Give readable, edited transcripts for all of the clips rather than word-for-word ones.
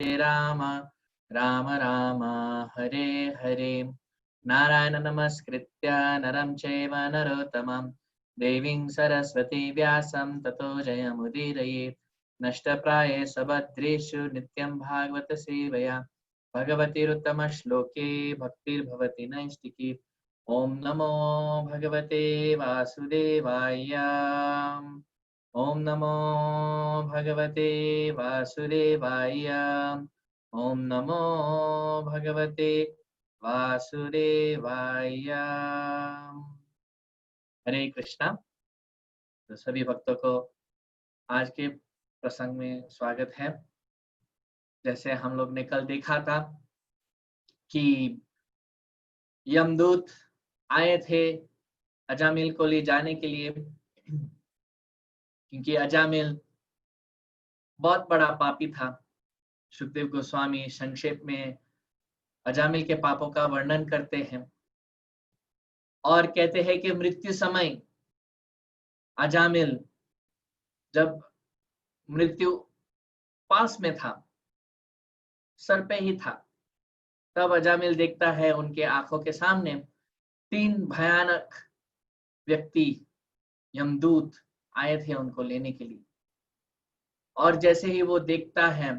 राम राम राम हरे हरे। नारायण नमस्कृत्य नरं चैव नरोत्तमं देवीं सरस्वती व्यासं ततो जयमुदीरये। नष्टप्रायेषु भद्रेषु नित्यं भागवत सेवया भगवतीरुत्तमश्लोके भक्तिर्भवति नैष्टिकी। ॐ नमो भगवते वासुदेवाय। ॐ नमो भगवते वासुदेवाय। ॐ नमो भगवते वासुदेवाय। हरे कृष्णा। तो सभी भक्तों को आज के प्रसंग में स्वागत है। जैसे हम लोग ने कल देखा था कि यमदूत आए थे अजामिल को ले जाने के लिए, क्योंकि अजामिल बहुत बड़ा पापी था। सुखदेव गोस्वामी संक्षेप में अजामिल के पापों का वर्णन करते हैं और कहते हैं कि मृत्यु समय अजामिल जब मृत्यु पास में था, सर पे ही था, तब अजामिल देखता है उनके आंखों के सामने 3 भयानक व्यक्ति यमदूत आए थे उनको लेने के लिए। और जैसे ही वो देखता है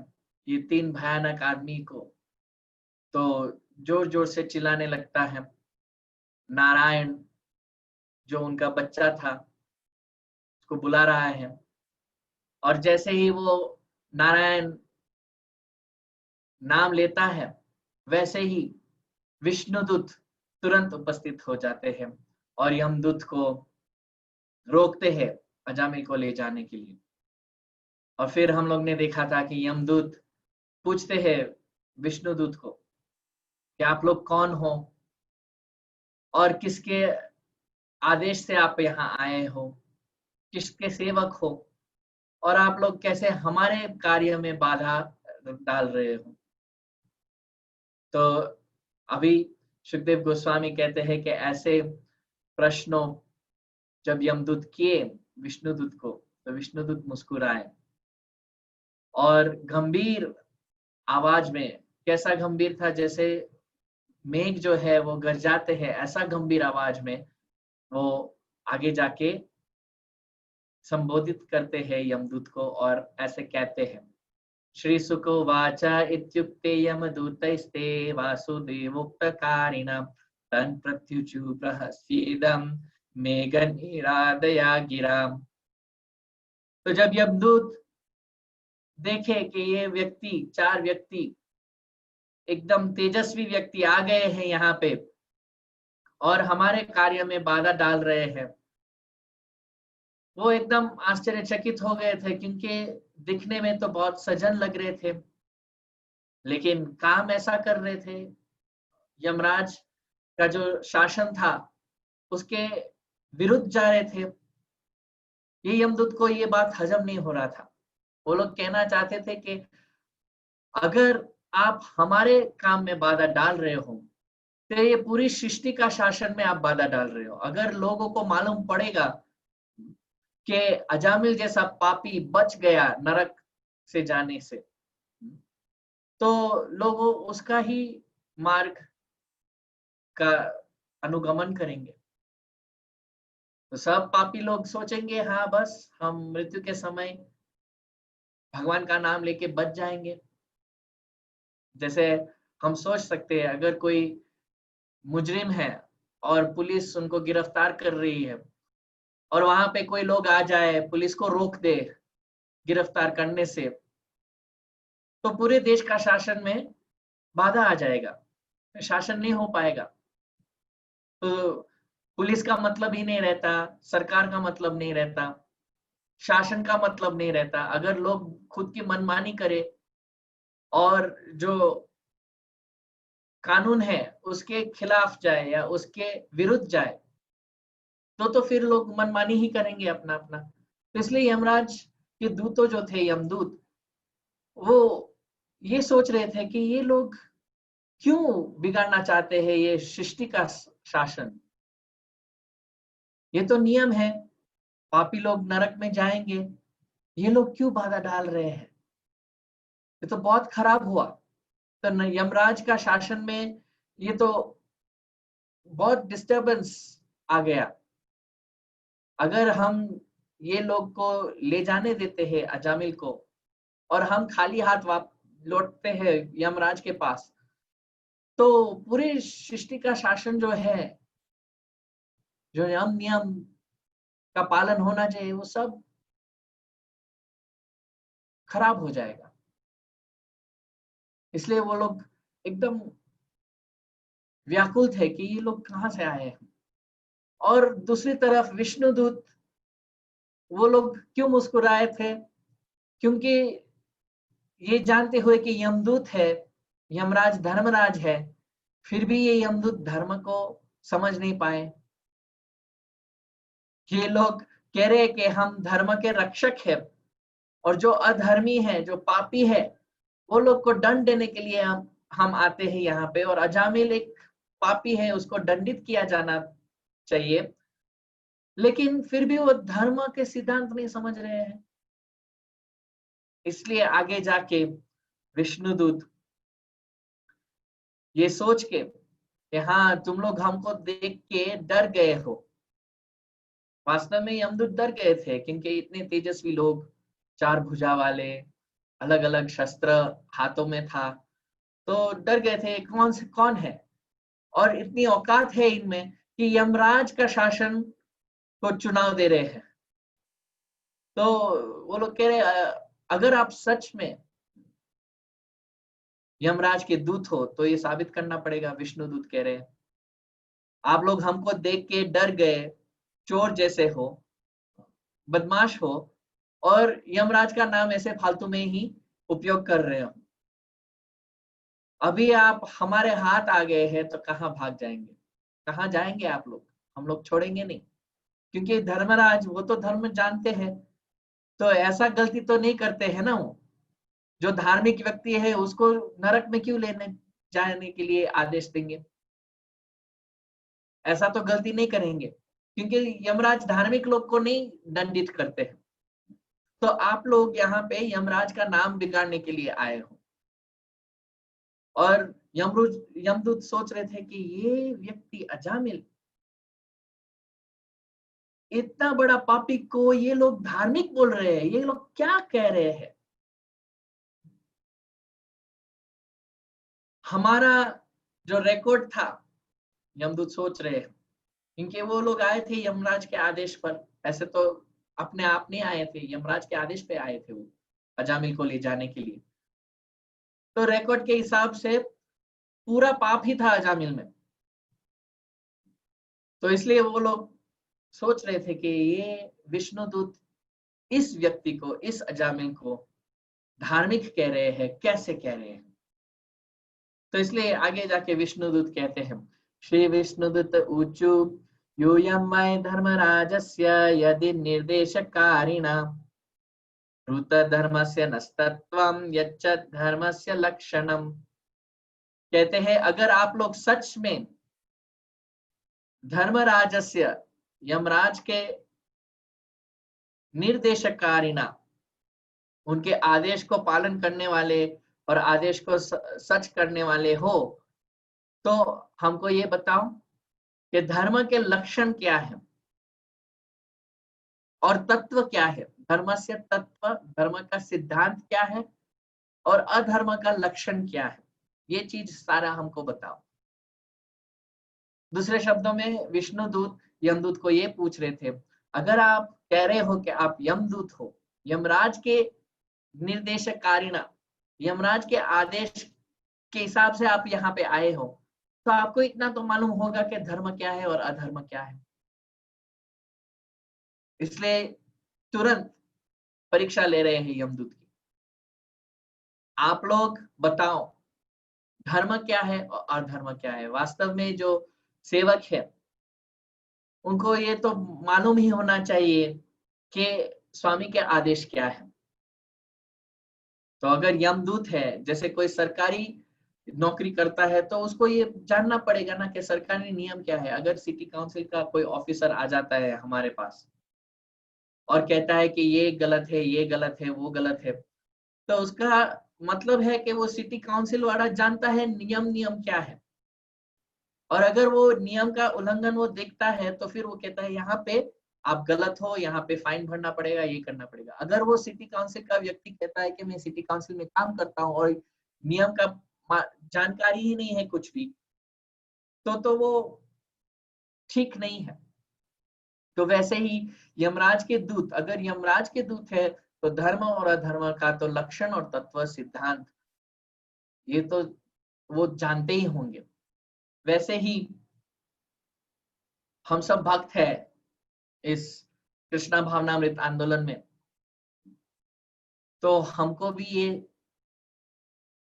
ये 3 भयानक आदमी को, तो जोर जोर से चिल्लाने लगता है। नारायण जो उनका बच्चा था उसको बुला रहा है, और जैसे ही वो नारायण नाम लेता है वैसे ही विष्णुदूत तुरंत उपस्थित हो जाते हैं और यमदूत को रोकते हैं अजामिल को ले जाने के लिए। और फिर हम लोग ने देखा था कि यमदूत पूछते हैं विष्णुदूत को कि आप लोग कौन हो और किसके आदेश से आप यहाँ आए हो, किसके सेवक हो, और आप लोग कैसे हमारे कार्य में बाधा डाल रहे हो। तो अभी सुखदेव गोस्वामी कहते हैं कि ऐसे प्रश्नों जब यमदूत किए विष्णुदूत को, तो विष्णुदूत मुस्कुराए और गंभीर आवाज में, कैसा गंभीर था, जैसे मेघ जो है वो गरजाते हैं, ऐसा गंभीर आवाज में वो आगे जाके संबोधित करते हैं यमदूत को और ऐसे कहते हैं। श्री सुकोवाच इत्युक्ते यमदूतैस्ते वासुदेवोक्तकारिणा तन् प्रत्युचु प्रहस्येदं मेघनिरादया गिराम। तो जब यमदूत देखे कि ये व्यक्ति 4 व्यक्ति एकदम तेजस्वी व्यक्ति आ गए हैं यहाँ पे और हमारे कार्य में बाधा डाल रहे हैं, वो एकदम आश्चर्यचकित हो गए थे, क्योंकि दिखने में तो बहुत सजन लग रहे थे लेकिन काम ऐसा कर रहे थे। यमराज का जो शासन था उसके विरुद्ध जा रहे थे। ये यमदूत को ये बात हजम नहीं हो रहा था। वो लोग कहना चाहते थे कि अगर आप हमारे काम में बाधा डाल रहे हो तो ये पूरी सृष्टि का शासन में आप बाधा डाल रहे हो। अगर लोगों को मालूम पड़ेगा कि अजामिल जैसा पापी बच गया नरक से जाने से, तो लोग उसका ही मार्ग का अनुगमन करेंगे। तो सब पापी लोग सोचेंगे हाँ बस हम मृत्यु के समय भगवान का नाम लेके बच जाएंगे। जैसे हम सोच सकते हैं अगर कोई मुजरिम है और पुलिस उनको गिरफ्तार कर रही है और वहां पे कोई लोग आ जाए, पुलिस को रोक दे गिरफ्तार करने से, तो पूरे देश का शासन में बाधा आ जाएगा, शासन नहीं हो पाएगा। तो पुलिस का मतलब ही नहीं रहता, सरकार का मतलब नहीं रहता, शासन का मतलब नहीं रहता। अगर लोग खुद की मनमानी करे और जो कानून है उसके खिलाफ जाए या उसके विरुद्ध जाए, तो फिर लोग मनमानी ही करेंगे अपना अपना। तो इसलिए यमराज के दूतों जो थे, यमदूत, वो ये सोच रहे थे कि ये लोग क्यों बिगाड़ना चाहते हैं ये सृष्टि का शासन। ये तो नियम है, पापी लोग नरक में जाएंगे, ये लोग क्यों बाधा डाल रहे हैं। ये तो बहुत खराब हुआ। तो यमराज का शासन में ये तो बहुत डिस्टरबेंस आ गया। अगर हम ये लोग को ले जाने देते हैं अजामिल को, और हम खाली हाथ लौटते हैं यमराज के पास, तो पूरे सृष्टि का शासन जो है, जो यम नियम का पालन होना चाहिए, वो सब खराब हो जाएगा। इसलिए वो लोग एकदम व्याकुल थे कि ये लोग कहाँ से आए हैं। और दूसरी तरफ विष्णुदूत, वो लोग क्यों मुस्कुराए थे? क्योंकि ये जानते हुए कि यमदूत है, यमराज धर्मराज है, फिर भी ये यमदूत धर्म को समझ नहीं पाए। ये लोग कह रहे हैं कि हम धर्म के रक्षक हैं, और जो अधर्मी है, जो पापी है, वो लोग को दंड देने के लिए हम आते हैं यहाँ पे, और अजामिल एक पापी है, उसको दंडित किया जाना चाहिए। लेकिन फिर भी वो धर्म के सिद्धांत नहीं समझ रहे हैं। इसलिए आगे जाके विष्णुदूत ये सोच के कि हाँ, तुम लोग हमको देख के डर गए हो। वास्तव में यमदूत डर गए थे, क्योंकि इतने तेजस्वी लोग, 4 भुजा वाले, अलग अलग शस्त्र हाथों में था, तो डर गए थे कौन से कौन है, और इतनी औकात है इनमें कि यमराज का शासन को चुनाव दे रहे हैं। तो वो लोग कह रहे अगर आप सच में यमराज के दूत हो तो ये साबित करना पड़ेगा। विष्णु दूत कह रहे हैं आप लोग हमको देख के डर गए, चोर जैसे हो, बदमाश हो, और यमराज का नाम ऐसे फालतू में ही उपयोग कर रहे हो। अभी आप हमारे हाथ आ गए हैं तो कहाँ भाग जाएंगे? कहाँ जाएंगे आप लोग? हम लोग छोड़ेंगे नहीं, क्योंकि धर्मराज वो तो धर्म जानते हैं, तो ऐसा गलती तो नहीं करते हैं ना। वो जो धार्मिक व्यक्ति है उसको नरक में क्यों लेने जाने के लिए आदेश देंगे? ऐसा तो गलती नहीं करेंगे, क्योंकि यमराज धार्मिक लोग को नहीं दंडित करते हैं। तो आप लोग यहाँ पे यमराज का नाम बिगाड़ने के लिए आए हो। और यमदूत सोच रहे थे कि ये व्यक्ति अजामिल, इतना बड़ा पापी को ये लोग धार्मिक बोल रहे हैं, ये लोग क्या कह रहे हैं? हमारा जो रिकॉर्ड था, यमदूत सोच रहे हैं, क्योंकि वो लोग आए थे यमराज के आदेश पर। ऐसे तो अपने आप नहीं आए थे, यमराज के आदेश पे आए थे वो अजामिल को ले जाने के लिए। तो रिकॉर्ड के हिसाब से पूरा पाप ही था अजामिल में। तो इसलिए वो लोग सोच रहे थे कि ये विष्णुदूत इस व्यक्ति को, इस अजामिल को धार्मिक कह रहे हैं, कैसे कह रहे हैं? तो इसलिए आगे जाके विष्णुदूत कहते हैं, श्री विष्णुदूत ऊचु यूयं मय धर्मराजस्य यदि निर्देशकारिणा ऋत धर्मस्य नस्तत्वं यच्च धर्मस्य लक्षणम। कहते हैं अगर आप लोग सच में धर्मराजस्य, यमराज के निर्देशकारिणा, उनके आदेश को पालन करने वाले और आदेश को सच करने वाले हो, तो हमको ये बताओ कि धर्म के लक्षण क्या है और तत्व क्या है। धर्म से तत्व, धर्म का सिद्धांत क्या है, और अधर्म का लक्षण क्या है, ये चीज सारा हमको बताओ। दूसरे शब्दों में विष्णुदूत यमदूत को ये पूछ रहे थे, अगर आप कह रहे हो कि आप यमदूत हो, यमराज के निर्देशकारिणा, यमराज के आदेश के हिसाब से आप यहाँ पे आए हो, तो आपको इतना तो मालूम होगा कि धर्म क्या है और अधर्म क्या है। इसलिए तुरंत परीक्षा ले रहे हैं यमदूत की। आप लोग बताओ धर्म क्या है और अधर्म क्या है। वास्तव में जो सेवक है उनको ये तो मालूम ही होना चाहिए कि स्वामी के आदेश क्या है। तो अगर यमदूत है, जैसे कोई सरकारी नौकरी करता है, तो उसको ये जानना पड़ेगा ना कि सरकारी नियम क्या है। अगर सिटी काउंसिल का कोई ऑफिसर आ जाता है हमारे पास और कहता है कि ये गलत है, ये गलत है, वो गलत है, तो उसका मतलब है कि वो सिटी काउंसिल वाला जानता है नियम क्या है, और अगर वो नियम का उल्लंघन वो देखता है तो फिर वो कहता है यहाँ पे आप गलत हो, यहाँ पे फाइन भरना पड़ेगा, ये करना पड़ेगा। अगर वो सिटी काउंसिल का व्यक्ति कहता है कि मैं सिटी काउंसिल में काम करता हूँ और नियम का जानकारी ही नहीं है कुछ भी, तो वो ठीक नहीं है। तो वैसे ही यमराज के दूत, अगर यमराज के दूत है तो धर्म और अधर्म का तो लक्षण और तत्व सिद्धांत ये तो वो जानते ही होंगे। वैसे ही हम सब भक्त है इस कृष्णा भावनामृत आंदोलन में, तो हमको भी ये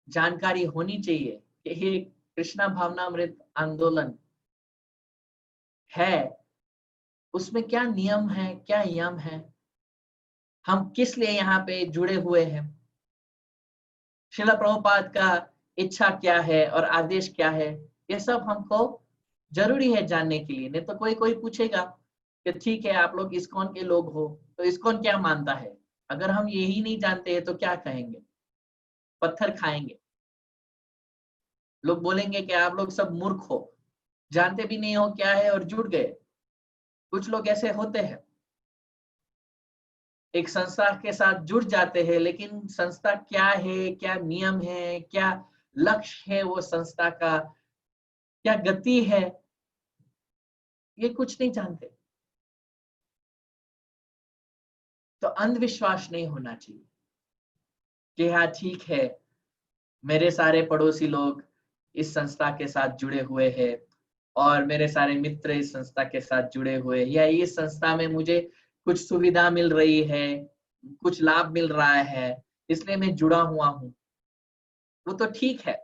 जानकारी होनी चाहिए कि ये कृष्णा भावनामृत आंदोलन है, उसमें क्या नियम है, क्या यम है, हम किस लिए यहाँ पे जुड़े हुए हैं, श्रील प्रभुपाद का इच्छा क्या है और आदेश क्या है, ये सब हमको जरूरी है जानने के लिए। नहीं तो कोई कोई पूछेगा कि ठीक है आप लोग इस्कॉन के लोग हो तो इस्कॉन क्या मानता है, अगर हम यही नहीं जानते हैं तो क्या कहेंगे, पत्थर खाएंगे। लोग बोलेंगे कि आप लोग सब मूर्ख हो, जानते भी नहीं हो क्या है और जुड़ गए। कुछ लोग ऐसे होते हैं, एक संस्था के साथ जुड़ जाते हैं लेकिन संस्था क्या है, क्या नियम है, क्या लक्ष्य है वो संस्था का, क्या गति है, ये कुछ नहीं जानते। तो अंधविश्वास नहीं होना चाहिए कि हाँ ठीक है मेरे सारे पड़ोसी लोग इस संस्था के साथ जुड़े हुए हैं और मेरे सारे मित्र इस संस्था के साथ जुड़े हुए हैं, या इस संस्था में मुझे कुछ सुविधा मिल रही है, कुछ लाभ मिल रहा है, इसलिए मैं जुड़ा हुआ हूँ। वो तो ठीक है,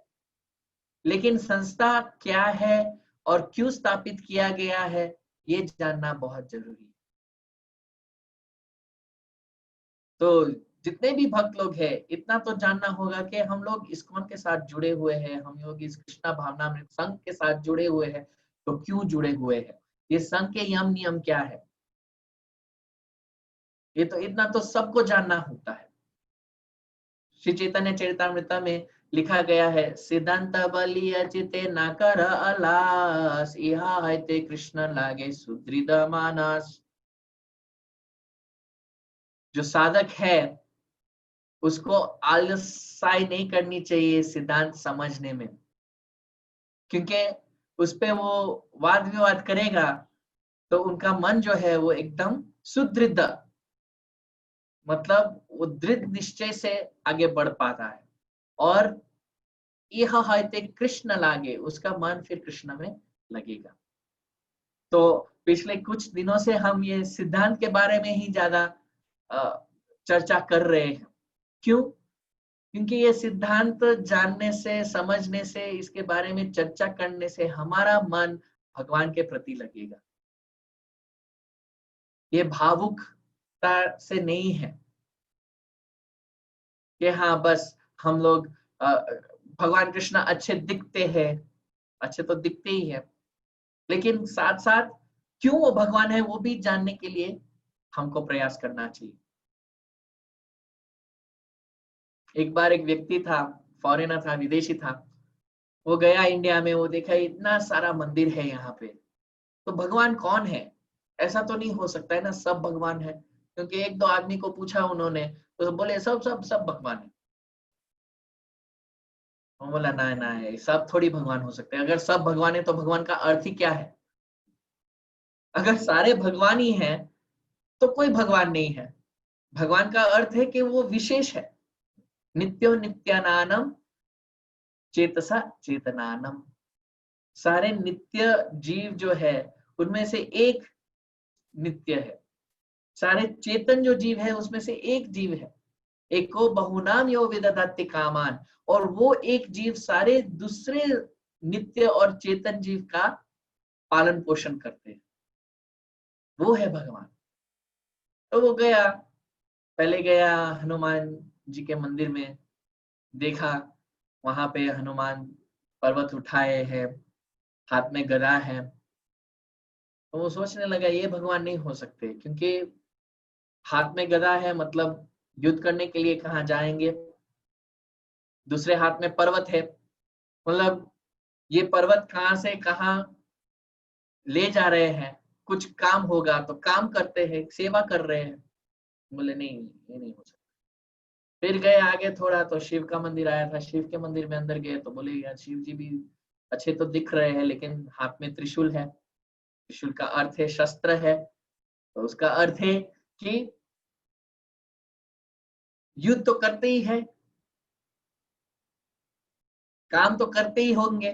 लेकिन संस्था क्या है और क्यों स्थापित किया गया है ये जानना बहुत जरूरी है। तो जितने भी भक्त लोग हैं इतना तो जानना होगा कि हम लोग इस्कॉन के साथ जुड़े हुए हैं, हम लोग इस कृष्णा भावनामृत संघ के साथ जुड़े हुए हैं, तो क्यों जुड़े हुए हैं, ये संघ के यम नियम क्या है, ये तो इतना तो सबको जानना होता है। श्री चैतन्य चरितामृत में लिखा गया है, सिद्धांत बलिय चिते न कर अलास, इहा है ते कृष्ण लागे सुदृढ़ मानस। जो साधक है उसको आलसाई नहीं करनी चाहिए सिद्धांत समझने में, क्योंकि उस पे वो वाद विवाद करेगा तो उनका मन जो है वो एकदम सुदृढ़, मतलब वो दृढ़ निश्चय से आगे बढ़ पाता है। और यह है कृष्ण लागे, उसका मन फिर कृष्ण में लगेगा। तो पिछले कुछ दिनों से हम ये सिद्धांत के बारे में ही ज्यादा चर्चा कर रहे हैं। क्यों? क्योंकि ये सिद्धांत जानने से, समझने से, इसके बारे में चर्चा करने से हमारा मन भगवान के प्रति लगेगा। ये भावुकता से नहीं है कि हाँ बस हम लोग भगवान कृष्ण अच्छे दिखते हैं, अच्छे तो दिखते ही है, लेकिन साथ साथ क्यों वो भगवान है वो भी जानने के लिए हमको प्रयास करना चाहिए। एक बार एक व्यक्ति था, फॉरेनर था, विदेशी था, वो गया इंडिया में, वो देखा इतना सारा मंदिर है यहाँ पे, तो भगवान कौन है, ऐसा तो नहीं हो सकता है ना सब भगवान है। क्योंकि एक दो आदमी को पूछा उन्होंने तो बोले सब सब सब भगवान है। वो बोला ना ना है, सब थोड़ी भगवान हो सकते हैं, अगर सब भगवान है तो भगवान का अर्थ ही क्या है, अगर सारे भगवान ही हैं तो कोई भगवान नहीं है। भगवान का अर्थ है कि वो विशेष है, नित्यो नित्यानानम चेतसा चेतनानम। सारे नित्य जीव जो है उनमें से एक नित्य है, सारे चेतन जो जीव है उसमें से एक जीव है, एको बहुनाम यो विदधाति कामान, और वो एक जीव सारे दूसरे नित्य और चेतन जीव का पालन पोषण करते हैं, वो है भगवान। तो वो गया, पहले गया हनुमान जी के मंदिर में, देखा वहां पे हनुमान पर्वत उठाए हैं, हाथ में गदा है, तो वो सोचने लगा ये भगवान नहीं हो सकते, क्योंकि हाथ में गदा है मतलब युद्ध करने के लिए कहाँ जाएंगे, दूसरे हाथ में पर्वत है। मतलब ये पर्वत कहाँ से कहाँ ले जा रहे हैं, कुछ काम होगा तो काम करते हैं, सेवा कर रहे हैं। बोले नहीं, ये नहीं हो सकता। फिर गए आगे थोड़ा तो शिव का मंदिर आया था। शिव के मंदिर में अंदर गए तो बोले यार शिव जी भी अच्छे तो दिख रहे हैं, लेकिन हाथ में त्रिशूल है। त्रिशूल का अर्थ है शस्त्र है, तो उसका अर्थ है कि युद्ध तो करते ही है, काम तो करते ही होंगे।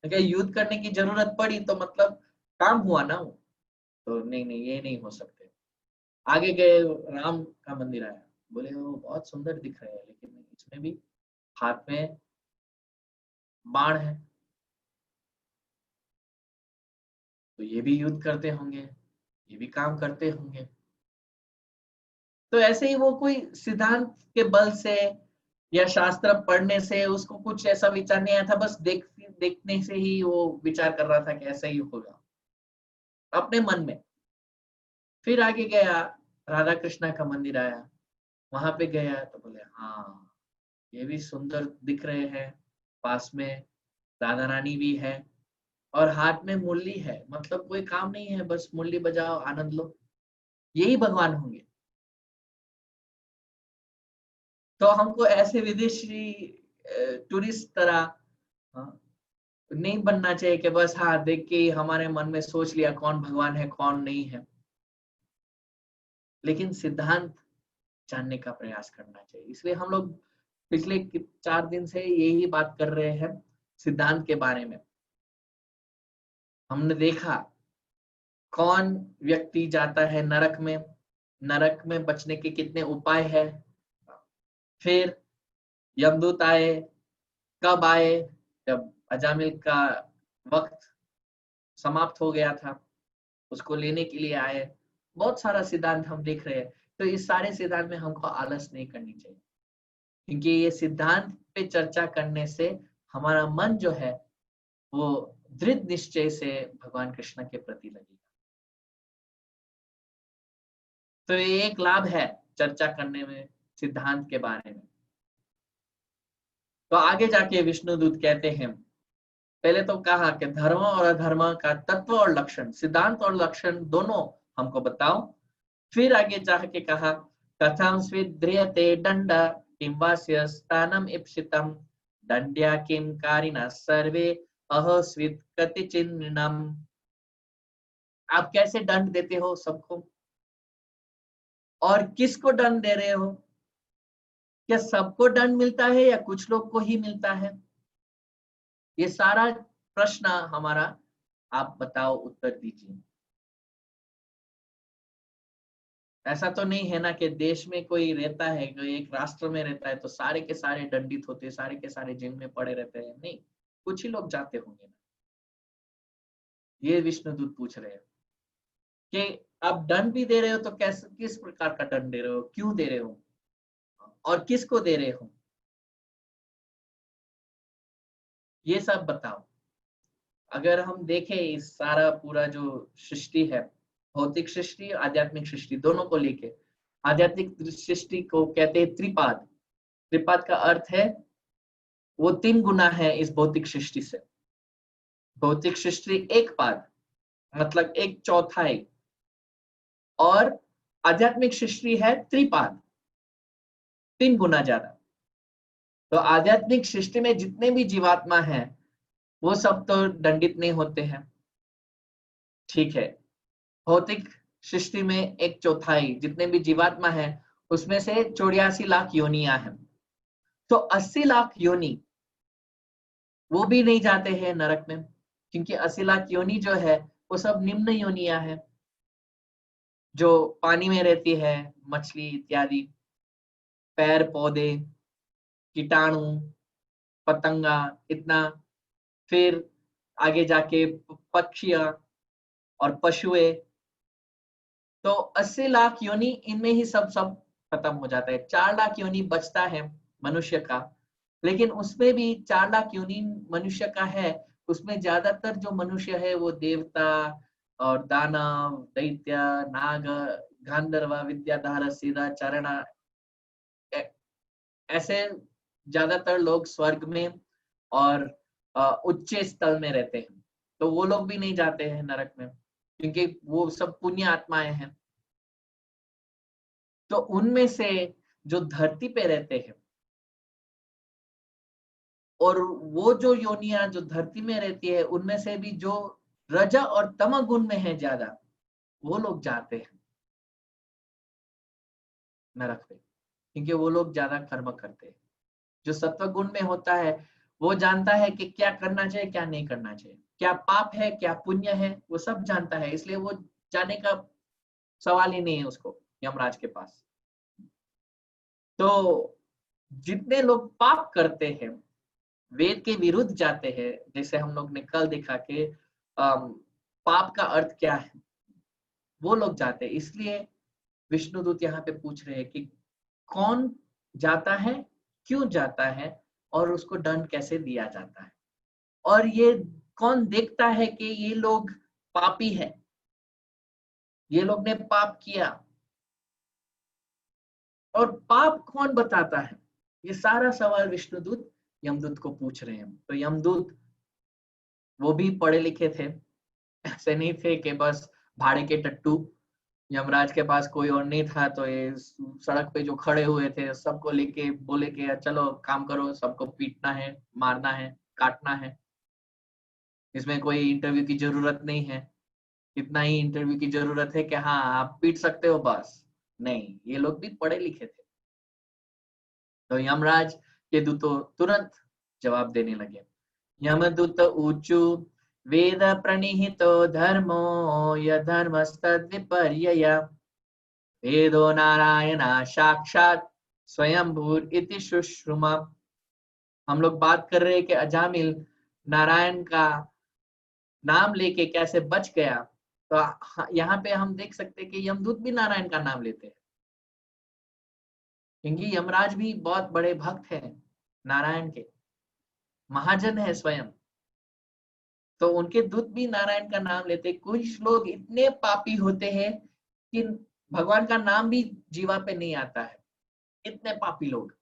अगर युद्ध करने की जरूरत पड़ी तो मतलब काम हुआ ना वो। तो नहीं नहीं, ये नहीं हो सकते। आगे गए, राम का मंदिर आया। बोले वो बहुत सुंदर दिख रहे हैं, लेकिन इसमें भी हाथ में बाण है, तो ये भी युद्ध करते होंगे, ये भी काम करते होंगे। तो ऐसे ही वो कोई सिद्धांत के बल से या शास्त्र पढ़ने से उसको कुछ ऐसा विचार नहीं आया था, बस देखने से ही वो विचार कर रहा था कि ऐसा ही होगा अपने मन में। फिर आगे गया, राधा कृष्णा का मंदिर आया। वहां पे गया तो बोले हाँ, ये भी सुंदर दिख रहे हैं। पास में राधा रानी भी है और हाथ में मुरली है, मतलब कोई काम नहीं है, बस मुरली बजाओ, आनंद लो, यही भगवान होंगे। तो हमको ऐसे विदेशी टूरिस्ट तरह हाँ, नहीं बनना चाहिए कि बस हाँ देख के ही हमारे मन में सोच लिया कौन भगवान है कौन नहीं है, लेकिन सिद्धांत जानने का प्रयास करना चाहिए। इसलिए हम लोग पिछले 4 दिन से यही बात कर रहे हैं सिद्धांत के बारे में। हमने देखा कौन व्यक्ति जाता है नरक में, नरक में बचने के कितने उपाय है। फिर यमदूत आए, कब आए, जब अजामिल का वक्त समाप्त हो गया था, उसको लेने के लिए आए। बहुत सारा सिद्धांत हम देख रहे हैं। तो इस सारे सिद्धांत में हमको आलस नहीं करनी चाहिए, क्योंकि ये सिद्धांत पे चर्चा करने से हमारा मन जो है वो दृढ़ निश्चय से भगवान कृष्ण के प्रति लगेगा। तो ये एक लाभ है चर्चा करने में सिद्धांत के बारे में। तो आगे जाके विष्णुदूत कहते हैं, पहले तो कहा कि धर्म और अधर्म का तत्व और लक्षण, सिद्धांत और लक्षण दोनों हमको बताओ। फिर आगे जाके कहा, कथम स्विद्रियते दंड किं वास्य स्थानम इप्सितम दंड्या किं कारिणः सर्वे अहो स्वित् कतिचिन्नम। आप कैसे दंड देते हो सबको, और किसको दंड दे रहे हो? क्या सबको दंड मिलता है या कुछ लोग को ही मिलता है? ये सारा प्रश्न हमारा, आप बताओ, उत्तर दीजिए। ऐसा तो नहीं है ना कि देश में कोई रहता है, कोई एक राष्ट्र में रहता है तो सारे के सारे दंडित होते हैं, सारे के सारे जेल में पड़े रहते हैं? नहीं, कुछ ही लोग जाते होंगे ना। ये विष्णुदूत पूछ रहे हैं कि आप दंड भी दे रहे हो तो कैसे, किस प्रकार का दंड दे रहे हो, क्यों दे रहे हो, और किसको दे रहे हो, ये सब बताओ। अगर हम देखें इस सारा पूरा जो सृष्टि है, भौतिक सृष्टि आध्यात्मिक सृष्टि दोनों को लेके, आध्यात्मिक सृष्टि को कहते हैं त्रिपाद। त्रिपाद का अर्थ है वो 3 गुना है इस भौतिक सृष्टि से। भौतिक सृष्टि एक पाद, मतलब एक चौथाई, और आध्यात्मिक सृष्टि है त्रिपाद, 3 गुना ज्यादा। तो आध्यात्मिक सृष्टि में जितने भी जीवात्मा हैं वो सब तो दंडित नहीं होते हैं, ठीक है। भौतिक सृष्टि में एक चौथाई जितने भी जीवात्मा है उसमें से 84 लाख योनियां हैं। तो 80 लाख योनि वो भी नहीं जाते हैं नरक में, क्योंकि 80 लाख योनि जो है वो सब निम्न योनियां हैं, जो पानी में रहती है, मछली इत्यादि, पैर पौधे, कीटाणु, पतंगा, इतना। फिर आगे जाके पक्षियां और पशुएं। तो 80 लाख योनि इनमें ही सब सब खत्म हो जाता है। 4 लाख योनि बचता है मनुष्य का, लेकिन उसमें भी 4 लाख योनि मनुष्य का है, उसमें ज्यादातर जो मनुष्य है वो देवता और दानव, दैत्य, नाग, गांधर्व, विद्याधर, सीधा चरण, ऐसे ज्यादातर लोग स्वर्ग में और उच्च स्थल में रहते हैं, तो वो लोग भी नहीं जाते हैं नरक में, क्योंकि वो सब पुण्य आत्माएं हैं। तो उनमें से जो धरती पे रहते हैं, और वो जो योनियां जो धरती में रहती है, उनमें से भी जो रज और तम गुण में है ज्यादा, वो लोग जाते हैं नरक में, क्योंकि वो लोग ज्यादा कर्म करते हैं। जो सत्व गुण में होता है, वो जानता है कि क्या करना चाहिए क्या नहीं करना चाहिए, क्या पाप है क्या पुण्य है, वो सब जानता है, इसलिए वो जाने का सवाल ही नहीं है उसको यमराज के पास। तो जितने लोग पाप करते हैं, वेद के विरुद्ध जाते हैं, जैसे हम लोग ने कल देखा कि पाप का अर्थ क्या है, वो लोग जाते हैं। इसलिए विष्णुदूत यहाँ पे पूछ रहे हैं कि कौन जाता है, क्यों जाता है, और उसको दंड कैसे दिया जाता है, और ये कौन देखता है कि ये लोग पापी है, ये लोग ने पाप किया, और पाप कौन बताता है। ये सारा सवाल विष्णुदूत यमदूत को पूछ रहे हैं। तो यमदूत वो भी पढ़े लिखे थे, ऐसे नहीं थे कि बस भाड़े के टट्टू। यमराज के पास कोई और नहीं था, तो ये सड़क पे जो खड़े हुए थे सबको लेके बोले कि चलो काम करो, सबको पीटना है, मारना है, काटना है, इसमें कोई इंटरव्यू की जरूरत नहीं है। इतना ही इंटरव्यू की जरूरत है कि हाँ आप पीट सकते हो बस। नहीं, ये लोग भी पढ़े लिखे थे। तो यमराज के दूतों तुरंत जवाब देने लगे। यमदूत ऊचु वेद प्रणिहितो धर्मो यधर्मस्तद् विपर्यय वेदो नारायण साक्षात स्वयंभूर इति शुश्रुमा। हम लोग बात कर रहे हैं कि अजामिल नारायण का नाम लेके कैसे बच गया। तो यहाँ पे हम देख सकते हैं कि यमदूत भी नारायण का नाम लेते हैं, क्योंकि यमराज भी बहुत बड़े भक्त हैं नारायण के, महाजन है स्वयं। तो उनके दूत भी नारायण का नाम लेते। कुछ लोग इतने पापी होते हैं कि भगवान का नाम भी जीवा पे नहीं आता है, इतने पापी लोग।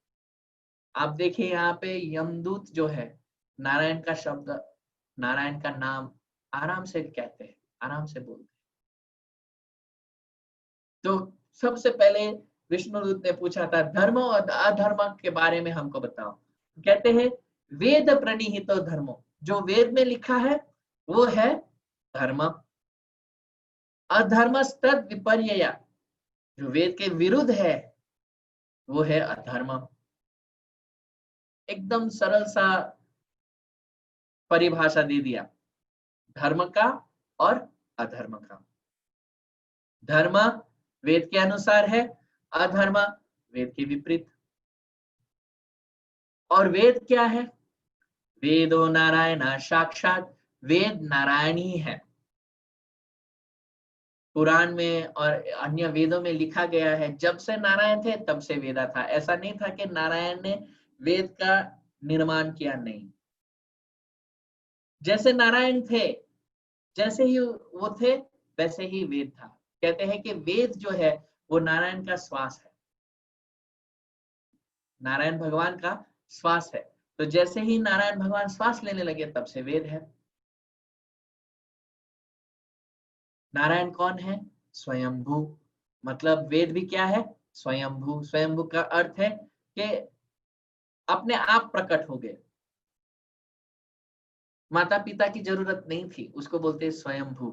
आप देखिए यहाँ पे यमदूत जो है, नारायण का शब्द, नारायण का नाम आराम से कहते हैं, आराम से बोलते हैं। तो सबसे पहले विष्णुदूत ने पूछा था धर्म और अधर्म के बारे में हमको बताओ। कहते हैं वेद प्रणिहित धर्मो, जो वेद में लिखा है वो है धर्म। अधर्मस्तद विपर्यय, जो वेद के विरुद्ध है वो है अधर्म। एकदम सरल सा परिभाषा दे दिया धर्म का और अधर्म का। धर्म वेद के अनुसार है, अधर्म वेद के विपरीत। और वेद क्या है? वेदो नारायण साक्षात, वेद नारायण ही है। पुराण में और अन्य वेदों में लिखा गया है जब से नारायण थे तब से वेदा था। ऐसा नहीं था कि नारायण ने वेद का निर्माण किया, नहीं। जैसे नारायण थे, जैसे ही वो थे वैसे ही वेद था। कहते हैं कि वेद जो है वो नारायण का श्वास है, नारायण भगवान का श्वास है। तो जैसे ही नारायण भगवान श्वास लेने लगे तब से वेद है। नारायण कौन है? स्वयंभू। मतलब वेद भी क्या है? स्वयंभू। स्वयंभू का अर्थ है कि अपने आप प्रकट हो गए, माता पिता की जरूरत नहीं थी, उसको बोलते हैं स्वयंभू।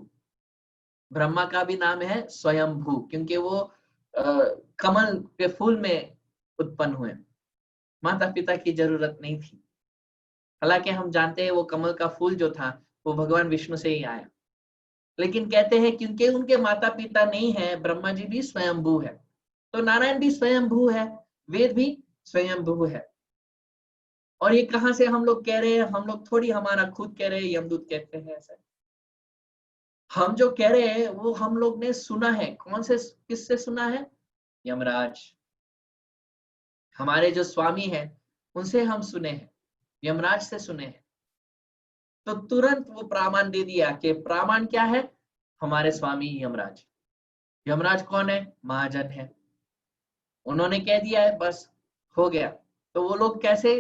ब्रह्मा का भी नाम है स्वयंभू, क्योंकि वो कमल के फूल में उत्पन्न हुए, माता पिता की जरूरत नहीं थी। हालांकि हम जानते हैं वो कमल का फूल जो था वो भगवान विष्णु से ही आया, लेकिन कहते हैं क्योंकि उनके माता पिता नहीं है, ब्रह्मा जी भी स्वयंभू है, तो नारायण भी स्वयंभू है, वेद भी स्वयंभू है। और ये कहां से हम लोग कह रहे हैं? हम लोग थोड़ी हमारा खुद कह रहे हैं, यमदूत कहते हैं ऐसा। हम जो कह रहे हैं वो हम लोग ने सुना है। कौन से, किससे सुना है? यमराज, हमारे जो स्वामी है उनसे हम सुने हैं, यमराज से सुने हैं। तो तुरंत वो प्रमाण दे दिया कि प्रमाण क्या है? हमारे स्वामी यमराज। यमराज कौन है? महाजन है, उन्होंने कह दिया है, बस हो गया। तो वो लोग कैसे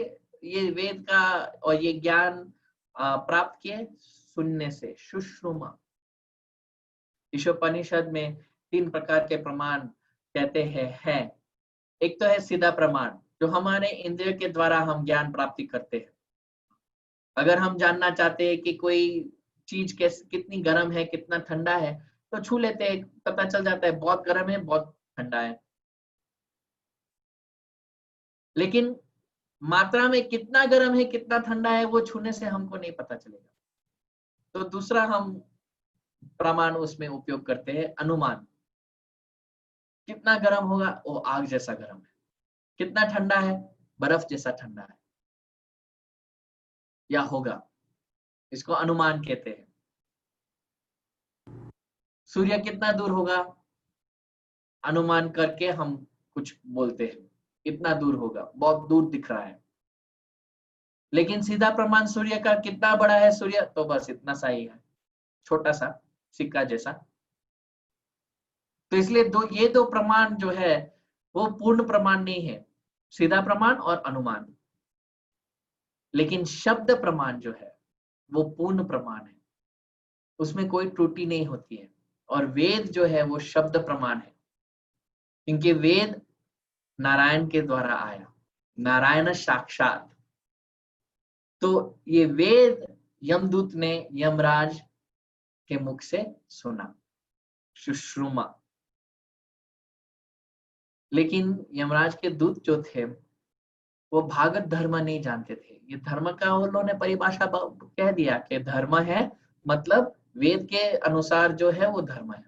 ये वेद का और ये ज्ञान प्राप्त किए? सुनने से, सुश्रुमा। ईशोपनिषद में 3 प्रकार के प्रमाण कहते हैं। एक तो है सीधा प्रमाण, जो हमारे इंद्रिय के द्वारा हम ज्ञान प्राप्ति करते हैं। अगर हम जानना चाहते हैं कि कोई चीज कैसे, कितनी गर्म है, कितना ठंडा है, तो छू लेते हैं, पता चल जाता है बहुत गर्म है, बहुत ठंडा है। लेकिन मात्रा में कितना गर्म है, कितना ठंडा है, वो छूने से हमको नहीं पता चलेगा। तो दूसरा हम प्रमाण उसमें उपयोग करते हैं, अनुमान। कितना गर्म होगा? वो आग जैसा गर्म है। कितना ठंडा है? बर्फ जैसा ठंडा है या होगा। इसको अनुमान कहते हैं। सूर्य कितना दूर होगा? अनुमान करके हम कुछ बोलते हैं, इतना दूर होगा, बहुत दूर दिख रहा है। लेकिन सीधा प्रमाण सूर्य का कितना बड़ा है, सूर्य तो बस इतना सा ही है, छोटा सा सिक्का जैसा। तो इसलिए ये दो प्रमाण जो है वो पूर्ण प्रमाण नहीं है, सीधा प्रमाण और अनुमान। लेकिन शब्द प्रमाण जो है वो पूर्ण प्रमाण है, उसमें कोई त्रुटि नहीं होती है। और वेद जो है वो शब्द प्रमाण है, क्योंकि वेद नारायण के द्वारा आया, नारायण साक्षात। तो ये वेद यमदूत ने यमराज के मुख से सुना, सुश्रुमा। लेकिन यमराज के दूत जो थे वो भागवत धर्म नहीं जानते थे। ये धर्म का उन्होंने परिभाषा कह दिया कि धर्म है मतलब वेद के अनुसार जो है वो धर्म है,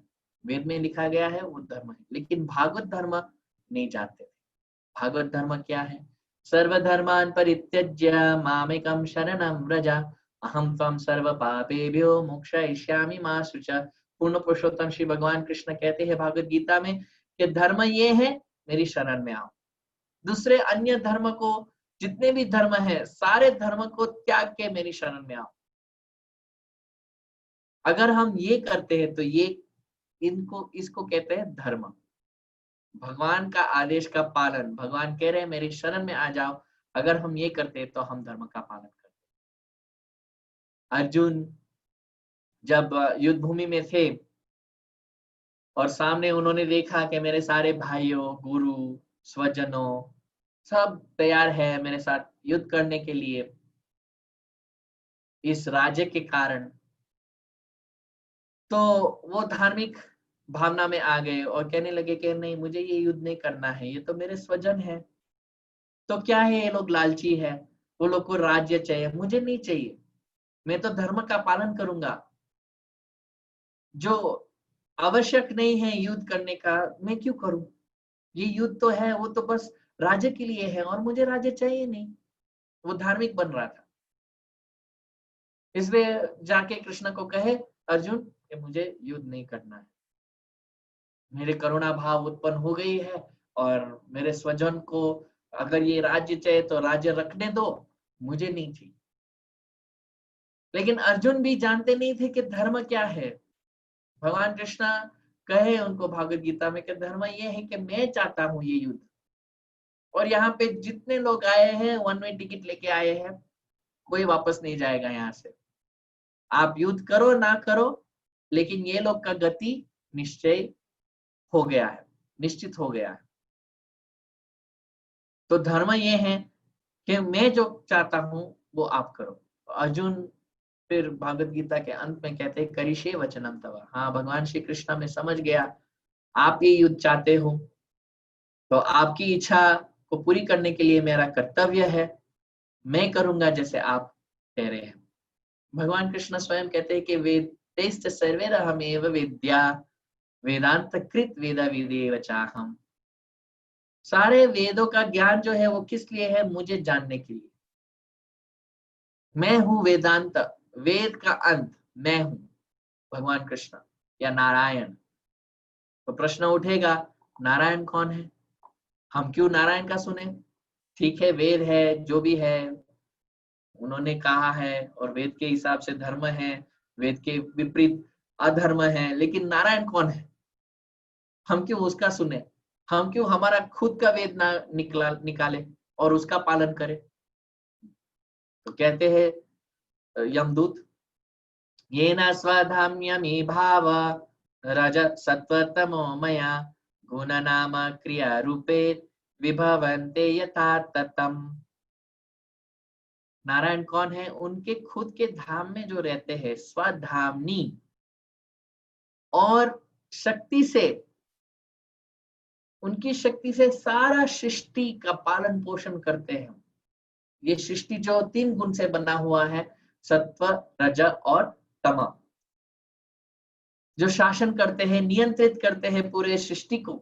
वेद में लिखा गया है वो धर्म है। लेकिन भागवत धर्म नहीं जानते थे। भागवत धर्म क्या है? सर्वधर्मान् परित्यज्य मामेकं शरणं व्रज, अहं त्वं सर्व पापेभ्यो मोक्षयिष्यामि मा शुच। पूर्ण पुरुषोत्तम श्री भगवान कृष्ण कहते हैं भागवत गीता में कि धर्म ये है, मेरी शरण में आओ। दूसरे अन्य धर्म को, जितने भी धर्म है, सारे धर्म को त्याग के मेरी शरण में आओ। अगर हम ये करते हैं तो ये इसको कहते हैं धर्म। भगवान का आदेश का पालन, भगवान कह रहे हैं मेरी शरण में आ जाओ, अगर हम ये करते हैं तो हम धर्म का पालन करते हैं। अर्जुन जब युद्ध भूमि में थे और सामने उन्होंने देखा कि मेरे सारे भाइयों, गुरु, स्वजनों सब तैयार है मेरे साथ युद्ध करने के लिए, इस राज्य के कारण, तो वो धार्मिक भावना में आ गए और कहने लगे कि नहीं, मुझे ये युद्ध नहीं करना है, ये तो मेरे स्वजन है। तो क्या है, ये लोग लालची है, वो लोग को राज्य चाहिए, मुझे नहीं चाहिए, मैं तो धर्म का पालन करूंगा। जो आवश्यक नहीं है युद्ध करने का, मैं क्यों करूं? ये युद्ध तो है वो तो बस राज्य के लिए है और मुझे राज्य चाहिए नहीं। वो धार्मिक बन रहा था। इसलिए जाके कृष्ण को कहे अर्जुन कि मुझे युद्ध नहीं करना है, मेरे करुणा भाव उत्पन्न हो गई है और मेरे स्वजन को अगर ये राज्य चाहिए तो राज्य रखने दो, मुझे नहीं चाहिए। लेकिन अर्जुन भी जानते नहीं थे कि धर्म क्या है। भगवान कृष्ण कहे उनको भागवत गीता में कि धर्म ये है कि मैं चाहता हूं ये युद्ध, और यहाँ पे जितने लोग आए हैं वन वे टिकट लेके आए हैं, कोई वापस नहीं जाएगा यहाँ से। आप युद्ध करो ना करो, लेकिन ये लोग का गति निश्चय हो गया है, निश्चित हो गया है। तो धर्म ये है कि मैं जो चाहता हूं वो आप करो। अर्जुन फिर भागवत गीता के अंत में कहते हैं करिष्ये वचनम तव। हाँ, भगवान श्री कृष्ण में समझ गया आप ये युद्ध चाहते हो, तो आपकी इच्छा को पूरी करने के लिए मेरा कर्तव्य है, मैं करूंगा जैसे आप कह रहे हैं। भगवान कृष्ण स्वयं कहते हैं कि वेदैश्च सर्वैरहमेव विद्या वेदांत कृत वेद विदेव चाहम। सारे वेदों का ज्ञान जो है वो किस लिए है? मुझे जानने के लिए। मैं हूं वेदांत, वेद का अंत मैं हूं, भगवान कृष्ण या नारायण। तो प्रश्न उठेगा नारायण कौन है? हम क्यों नारायण का सुने? ठीक है, वेद है, जो भी है उन्होंने कहा है और वेद के हिसाब से धर्म है, वेद के विपरीत अधर्म है, लेकिन नारायण कौन है? हम क्यों उसका सुने? हम क्यों हमारा खुद का वेद ना निकाले और उसका पालन करे। तो कहते हैं यमदूत, येन स्वधाम्यमी भाव रज सत्वतमो मया गुणनाम क्रिया रूपे विभवन्ते यथा ततम। नारायण कौन है? उनके खुद के धाम में जो रहते हैं, स्वधामनी, और शक्ति से, उनकी शक्ति से सारा सृष्टि का पालन पोषण करते हैं। ये सृष्टि जो 3 गुण से बना हुआ है, सत्व, रज और तम, जो शासन करते हैं, नियंत्रित करते हैं पूरे सृष्टि को,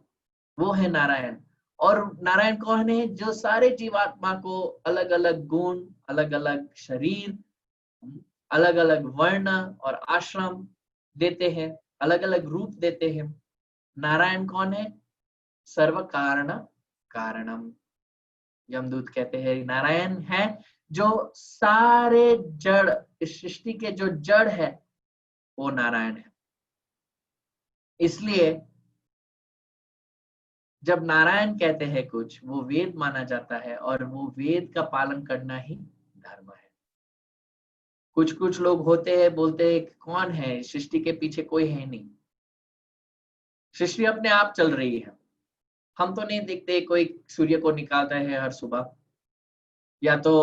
वो है नारायण। और नारायण कौन है? जो सारे जीवात्मा को अलग अलग गुण, अलग अलग शरीर, अलग अलग वर्ण और आश्रम देते हैं, अलग अलग रूप देते हैं। नारायण कौन है? सर्व कारण कारणम। यमदूत कहते हैं नारायण है जो सारे जड़, इस सृष्टि के जो जड़ है वो नारायण है। इसलिए जब नारायण कहते हैं कुछ, वो वेद माना जाता है और वो वेद का पालन करना ही धर्म है। कुछ कुछ लोग होते हैं, बोलते हैं कौन है, सृष्टि के पीछे कोई है नहीं, सृष्टि अपने आप चल रही है, हम तो नहीं देखते कोई सूर्य को निकालता है हर सुबह, या तो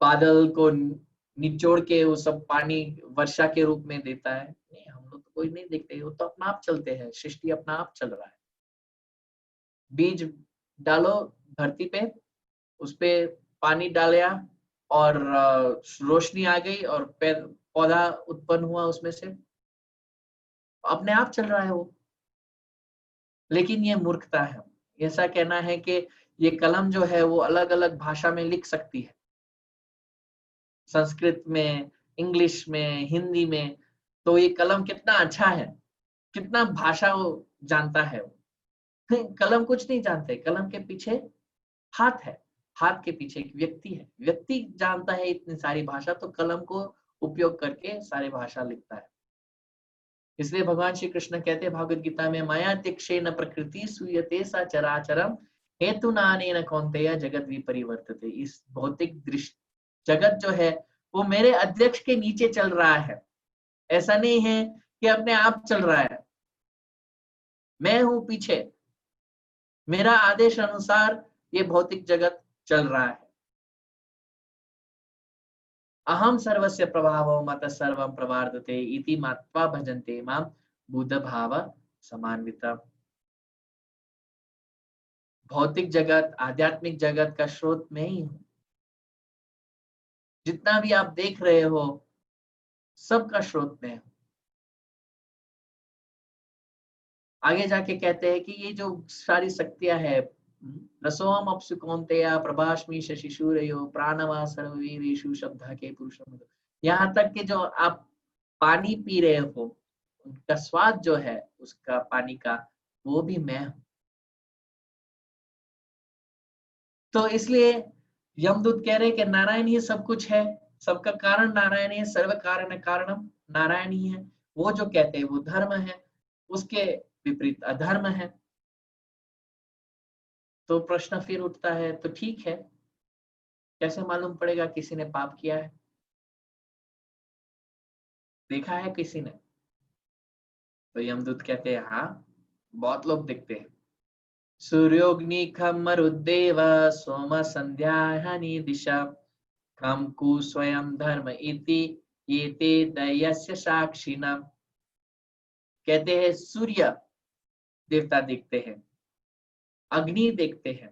बादल को निचोड़ के वो सब पानी वर्षा के रूप में देता है। नहीं, हम लोग तो कोई नहीं देखते, वो तो अपना आप चलते हैं, सृष्टि अपना आप चल रहा है। बीज डालो धरती पे, उस पे पानी डाला और रोशनी आ गई और पौधा उत्पन्न हुआ उसमें से, अपने आप चल रहा है वो। लेकिन ये मूर्खता है, ऐसा कहना है कि ये कलम जो है वो अलग अलग भाषा में लिख सकती है, संस्कृत में, इंग्लिश में, हिंदी में। तो ये कलम कितना अच्छा है, कितना भाषा वो जानता है वो। कलम कुछ नहीं जानते, कलम के पीछे हाथ है, हाथ के पीछे एक व्यक्ति है, व्यक्ति जानता है इतनी सारी भाषा, तो कलम को उपयोग करके सारी भाषा लिखता है। इसलिए भगवान श्री कृष्ण कहते हैं भागवत गीता में, माया तिक्षेन प्रकृति सूयते सा चराचरम हेतु नानेन कौन्तेय जगत विपरिवर्तते। इस भौतिक दृश्य जगत जो है वो मेरे अध्यक्ष के नीचे चल रहा है, ऐसा नहीं है कि अपने आप चल रहा है, मैं हूं पीछे, मेरा आदेश अनुसार ये भौतिक जगत चल रहा है। अहम सर्वस्य प्रभावो मत सर्वं प्रवर्तते इति मत्वा भजन्ते मां बुद्ध भाव समान्विता। भौतिक जगत, आध्यात्मिक जगत का स्रोत मैं ही हूं। जितना भी आप देख रहे हो सबका स्रोत मैं हूं। आगे जाके कहते हैं कि ये जो सारी शक्तियां है, रसोम अप्सु कौन्तेय प्रभास्मि शशिशूरयो प्राणवा सर्ववीरेषु शब्द के पुरुषम। यहाँ तक कि जो आप पानी पी रहे हो, उनका स्वाद जो है उसका पानी का, वो भी मैं हूं। तो इसलिए यमदूत कह रहे कि नारायण ही सब कुछ है, सबका कारण नारायण है, सर्व कारण कारणम नारायण ही है। वो जो कहते हैं वो धर्म है, उसके विपरीत अधर्म है। तो प्रश्न फिर उठता है, तो ठीक है, कैसे मालूम पड़ेगा किसी ने पाप किया है? देखा है किसी ने? तो यमदूत कहते हैं हाँ, बहुत लोग देखते हैं। सूर्योग्नि खम मरुदेव सोम संध्यानि दिशा खम कु स्वयं धर्म इति ये ते दयस्य साक्षिणा। कहते हैं सूर्य देवता देखते हैं, अग्नि देखते हैं,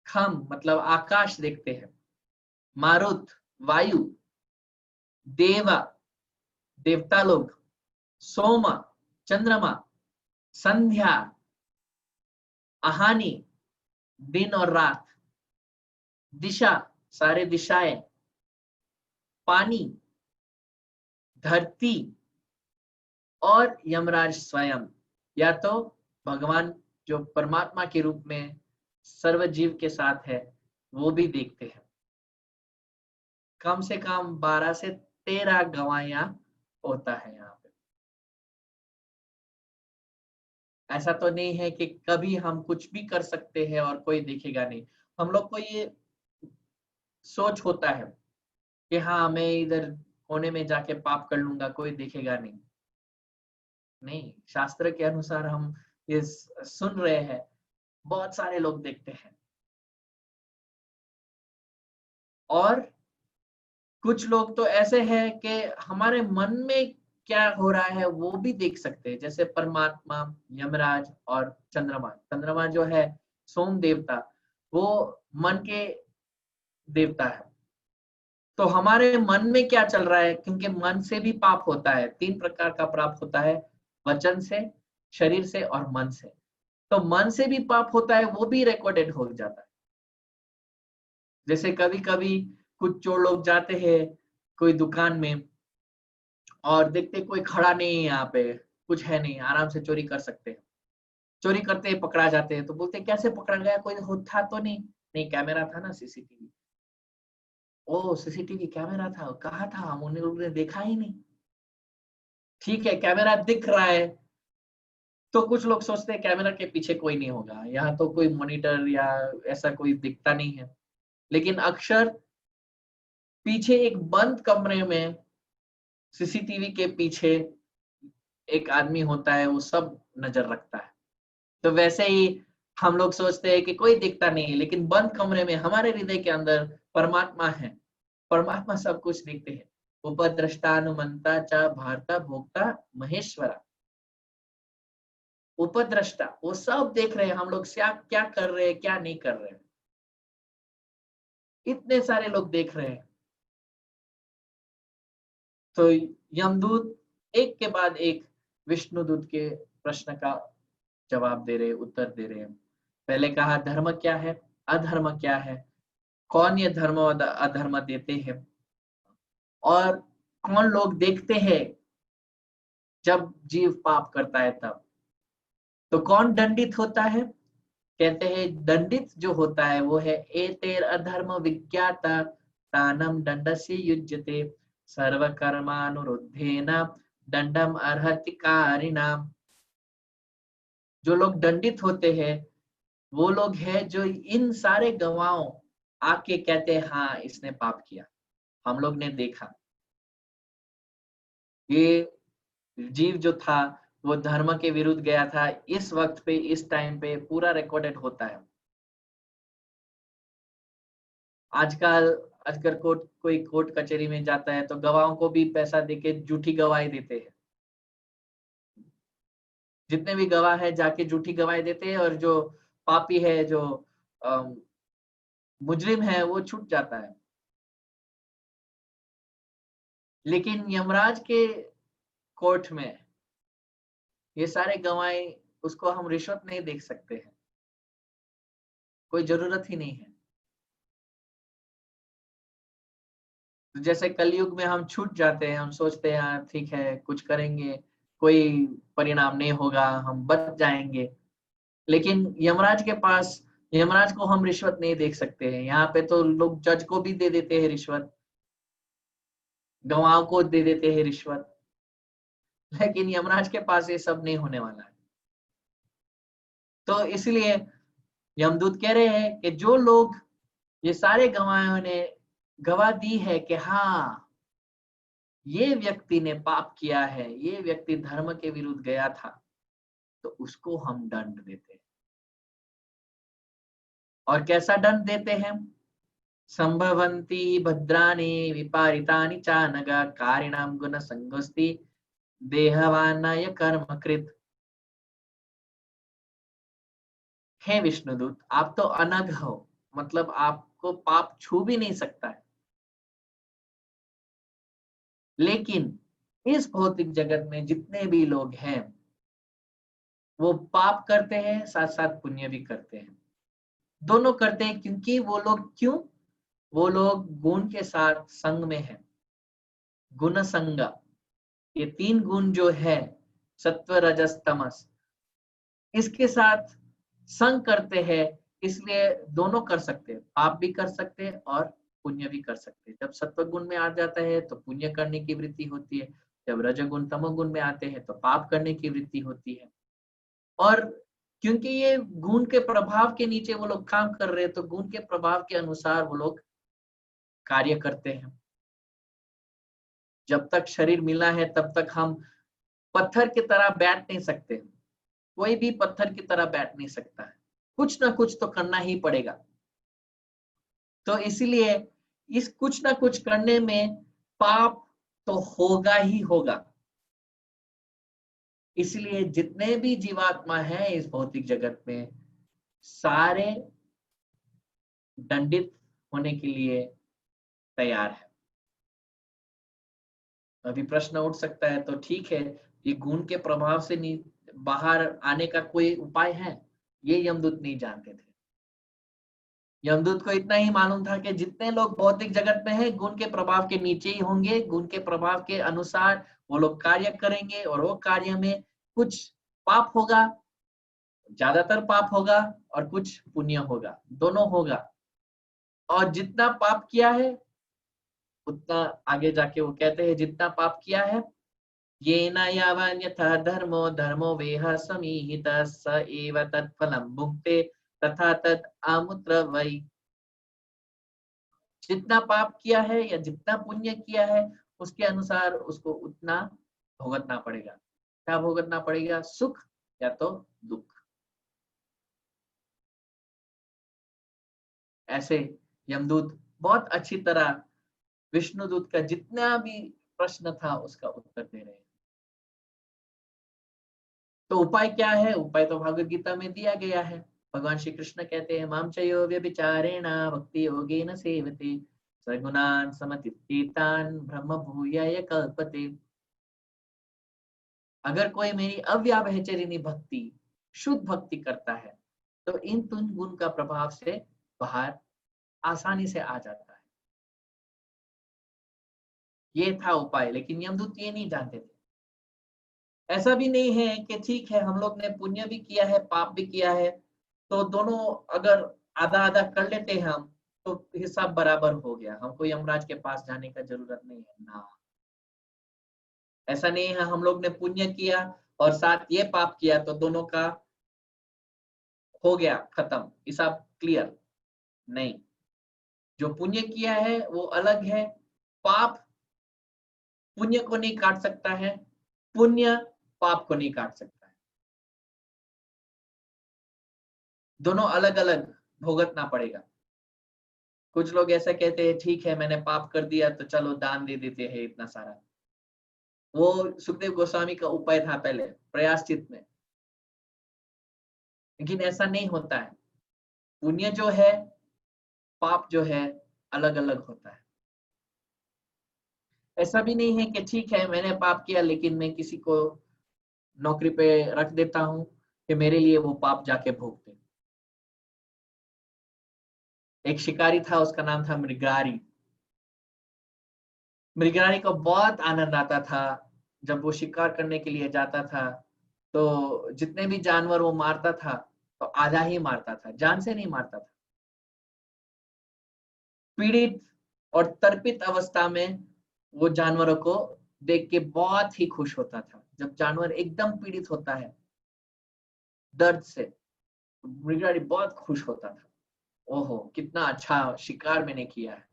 खम मतलब आकाश देखते हैं, मारुत वायु, देवा देवता लोग, सोमा चंद्रमा, संध्या आहानी दिन और रात, दिशा सारे दिशाएं, पानी, धरती और यमराज स्वयं, या तो भगवान जो परमात्मा के रूप में सर्व जीव के साथ है वो भी देखते हैं। कम से कम 12 से 13 गवाहियां होता है यहाँ पे। ऐसा तो नहीं है कि कभी हम कुछ भी कर सकते हैं और कोई देखेगा नहीं। हम लोग को ये सोच होता है कि हाँ मैं इधर कोने में जाके पाप कर लूंगा, कोई देखेगा नहीं। नहीं, शास्त्र के अनुसार हम ये सुन रहे हैं, बहुत सारे लोग देखते हैं। और कुछ लोग तो ऐसे हैं कि हमारे मन में क्या हो रहा है वो भी देख सकते हैं, जैसे परमात्मा, यमराज और चंद्रमा। चंद्रमा जो है सोम देवता, वो मन के देवता है। तो हमारे मन में क्या चल रहा है, क्योंकि मन से भी पाप होता है। 3 प्रकार का पाप होता है, वचन से, शरीर से और मन से। तो मन से भी पाप होता है, वो भी रिकॉर्डेड हो जाता है। जैसे कभी कभी कुछ चोर लोग जाते हैं कोई दुकान में और देखते कोई खड़ा नहीं है, यहाँ पे कुछ है नहीं, आराम से चोरी कर सकते हैं। चोरी करते हैं, पकड़ा जाते हैं, तो बोलते हैं, कैसे पकड़ा गया, कोई था तो नहीं? नहीं, कैमरा था ना, सीसीटीवी। ओ, सीसीटीवी कैमरा था, कहाँ था, हम उन्हें लोगों ने देखा ही नहीं। ठीक है, कैमरा दिख रहा है, तो कुछ लोग सोचते हैं कैमरा के पीछे कोई नहीं होगा, यहाँ तो कोई मॉनिटर या ऐसा कोई दिखता नहीं है। लेकिन अक्सर पीछे एक बंद कमरे में, सीसीटीवी के पीछे एक आदमी होता है, वो सब नजर रखता है। तो वैसे ही हम लोग सोचते हैं कि कोई दिखता नहीं है, लेकिन बंद कमरे में हमारे हृदय के अंदर परमात्मा है। परमात्मा सब कुछ देखते हैं। उपद्रष्टानुमंता च भारता भोक्ता महेश्वरा। उपद्रष्टा, वो सब देख रहे हैं हम लोग क्या क्या कर रहे हैं, क्या नहीं कर रहे हैं। इतने सारे लोग देख रहे हैं। तो यमदूत एक के बाद एक विष्णुदूत के प्रश्न का जवाब दे रहे, उत्तर दे रहे हैं। पहले कहा धर्म क्या है, अधर्म क्या है, कौन ये धर्म और अधर्म देते हैं, और कौन लोग देखते हैं जब जीव पाप करता है तब। तो कौन दंडित होता है? कहते हैं दंडित जो होता है वो है एतेर अधर्म विज्ञाता तानम दंडस्य युज्यते सर्व कर्मानुरुद्धेन दंडम अर्हति कारिणाम। जो लोग दंडित होते हैं वो लोग हैं जो इन सारे गवाहों आके कहते हैं हाँ इसने पाप किया, हम लोग ने देखा, ये जीव जो था वो धर्म के विरुद्ध गया था, इस वक्त पे इस टाइम पे पूरा रिकॉर्डेड होता है। आजकल अगर कोई कोर्ट कचहरी में जाता है तो गवाहों को भी पैसा देके झूठी गवाही देते हैं। जितने भी गवाह है जाके झूठी गवाही देते हैं, और जो पापी है, जो अम, मुजरिम है, वो छूट जाता है। लेकिन यमराज के कोर्ट में ये सारे गवाही, उसको हम रिश्वत नहीं देख सकते हैं, कोई जरूरत ही नहीं है। तो जैसे कलयुग में हम छूट जाते हैं, हम सोचते हैं हाँ ठीक है कुछ करेंगे, कोई परिणाम नहीं होगा, हम बच जाएंगे। लेकिन यमराज के पास, यमराज को हम रिश्वत नहीं देख सकते हैं। यहाँ पे तो लोग जज को भी दे देते हैं रिश्वत, गवाहों को दे देते हैं रिश्वत, लेकिन यमराज के पास ये सब नहीं होने वाला है। तो इसलिए यमदूत कह रहे हैं कि जो लोग, ये सारे गवाहों ने गवाह दी है कि हाँ ये व्यक्ति ने पाप किया है, ये व्यक्ति धर्म के विरुद्ध गया था, तो उसको हम दंड देते हैं। और कैसा दंड देते हैं? संभवन्ति भद्राणि विपरीतानि च नग कारिणां गुण संगोस्ति देहवानाय कर्मकृत। हे विष्णुदूत, आप तो अनग हो, मतलब आपको पाप छू भी नहीं सकता है। लेकिन इस भौतिक जगत में जितने भी लोग हैं वो पाप करते हैं, साथ साथ पुण्य भी करते हैं, दोनों करते हैं। क्योंकि वो लोग, क्यों? वो लोग गुण के साथ संग में है, गुण संग। ये 3 गुण जो है, सत्व रजस तमस, इसके साथ संग करते हैं। इसलिए दोनों कर सकते हैं, पाप भी कर सकते हैं और पुण्य भी कर सकते हैं। जब सत्व गुण में आ जाता है तो पुण्य करने की वृत्ति होती है, जब रजगुण तमोगुण में आते हैं तो पाप करने की वृत्ति होती है। और क्योंकि ये गुण के प्रभाव के नीचे वो लोग काम कर रहे हैं, तो गुण के प्रभाव के अनुसार वो लोग कार्य करते हैं। जब तक शरीर मिला है तब तक हम पत्थर की तरह बैठ नहीं सकते। कोई भी पत्थर की तरह बैठ नहीं सकता है, कुछ ना कुछ तो करना ही पड़ेगा। तो इसीलिए इस कुछ ना कुछ करने में पाप तो होगा ही होगा। इसलिए जितने भी जीवात्मा हैं इस भौतिक जगत में, सारे दंडित होने के लिए तैयार है। अभी प्रश्न उठ सकता है, तो ठीक है, ये गुण के प्रभाव से नहीं बाहर आने का कोई उपाय है? ये यमदूत नहीं जानते थे। यमदूत को इतना ही मालूम था कि जितने लोग भौतिक जगत में हैं, गुण के प्रभाव के नीचे ही होंगे, गुण के प्रभाव के अनुसार वो लोग कार्य करेंगे और वो कार्य में कुछ पाप होगा, ज्यादातर पाप होगा, और कुछ पुण्य होगा, दोनों होगा। और जितना पाप किया है उतना, आगे जाके वो कहते हैं, जितना पाप किया है, येन यावन्यथा धर्मो धर्मो वेह समीहितः स एव तत्फलं भुङ्क्ते तथा तत् आमुत्र वै। जितना पाप किया है या जितना पुण्य किया है, उसके अनुसार उसको उतना भुगतना पड़ेगा। क्या भुगतना पड़ेगा? सुख या तो दुख। ऐसे यमदूत बहुत अच्छी तरह विष्णुदूत का जितना भी प्रश्न था उसका उत्तर दे रहे हैं। तो उपाय क्या है? उपाय तो भगवत गीता में दिया गया है। भगवान श्री कृष्ण कहते हैं, माम चयो व्यभिचारेण भक्ति योगेन सेवते सगुणान समतीतान ब्रह्म भूयाय कल्पते। अगर कोई मेरी अव्याभिचारिणी भक्ति, शुद्ध भक्ति करता है, तो इन तीन गुण का प्रभाव से बाहर आसानी से आ जाता है। ये था उपाय, लेकिन यमदूत ये नहीं जानते थे। ऐसा भी नहीं है कि ठीक है, हम लोग ने पुण्य भी किया है, पाप भी किया है, तो दोनों अगर आधा आधा कर लेते हैं हम, तो हिसाब बराबर हो गया, हमको यमराज के पास जाने का जरूरत नहीं है ना। ऐसा नहीं है हम लोग ने पुण्य किया और साथ ये पाप किया तो दोनों का हो गया खत्म, हिसाब क्लियर। नहीं, जो पुण्य किया है वो अलग है। पाप पुण्य को नहीं काट सकता है, पुण्य पाप को नहीं काट सकता है। दोनों अलग अलग भुगतना पड़ेगा। कुछ लोग ऐसा कहते हैं, ठीक है मैंने पाप कर दिया तो चलो दान दे देते हैं इतना सारा। वो सुखदेव गोस्वामी का उपाय था पहले प्रयाश्चित में, लेकिन ऐसा नहीं होता है। पुण्य जो है, पाप जो है, अलग अलग होता है। ऐसा भी नहीं है कि ठीक है मैंने पाप किया लेकिन मैं किसी को नौकरी पे रख देता हूँ कि मेरे लिए वो पाप जाके भोग दे। एक शिकारी था, उसका नाम था मृगारी। मृगारी को बहुत आनंद आता था जब वो शिकार करने के लिए जाता था। तो जितने भी जानवर वो मारता था, तो आधा ही मारता था, जान से नहीं मारता था। पीड़ित और तर्पित अवस्था में वो जानवरों को देख के बहुत ही खुश होता था। जब जानवर एकदम पीड़ित होता है दर्द से, मृगारी बहुत खुश होता था, ओहो कितना अच्छा शिकार मैंने किया है।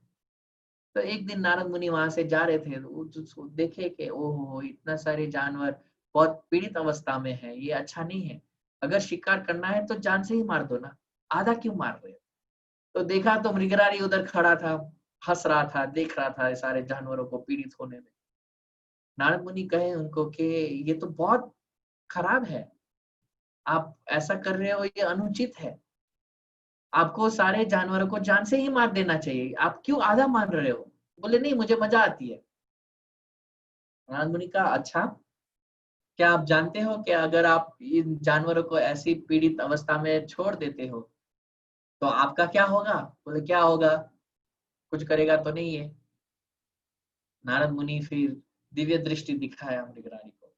तो एक दिन नारद मुनि वहां से जा रहे थे, तो वो देखे कि ओहो इतना सारे जानवर बहुत पीड़ित अवस्था में है, ये अच्छा नहीं है। अगर शिकार करना है तो जान से ही मार दो ना, आधा क्यों मार रहे हो? तो देखा तो मृगरारी उधर खड़ा था, हंस रहा था, देख रहा था सारे जानवरों को पीड़ित होने में। नारद मुनि कहे उनको कि ये तो बहुत खराब है, आप ऐसा कर रहे हो, ये अनुचित है। आपको सारे जानवरों को जान से ही मार देना चाहिए, आप क्यों आधा मार रहे हो? बोले नहीं, मुझे मजा आती है। नारद मुनि कहा, अच्छा, क्या आप जानते हो कि अगर आप इन जानवरों को ऐसी पीड़ित अवस्था में छोड़ देते हो तो आपका क्या होगा? बोले क्या होगा, कुछ करेगा तो नहीं है। नारद मुनि फिर दिव्य दृष्टि दिखाया मृगरारी को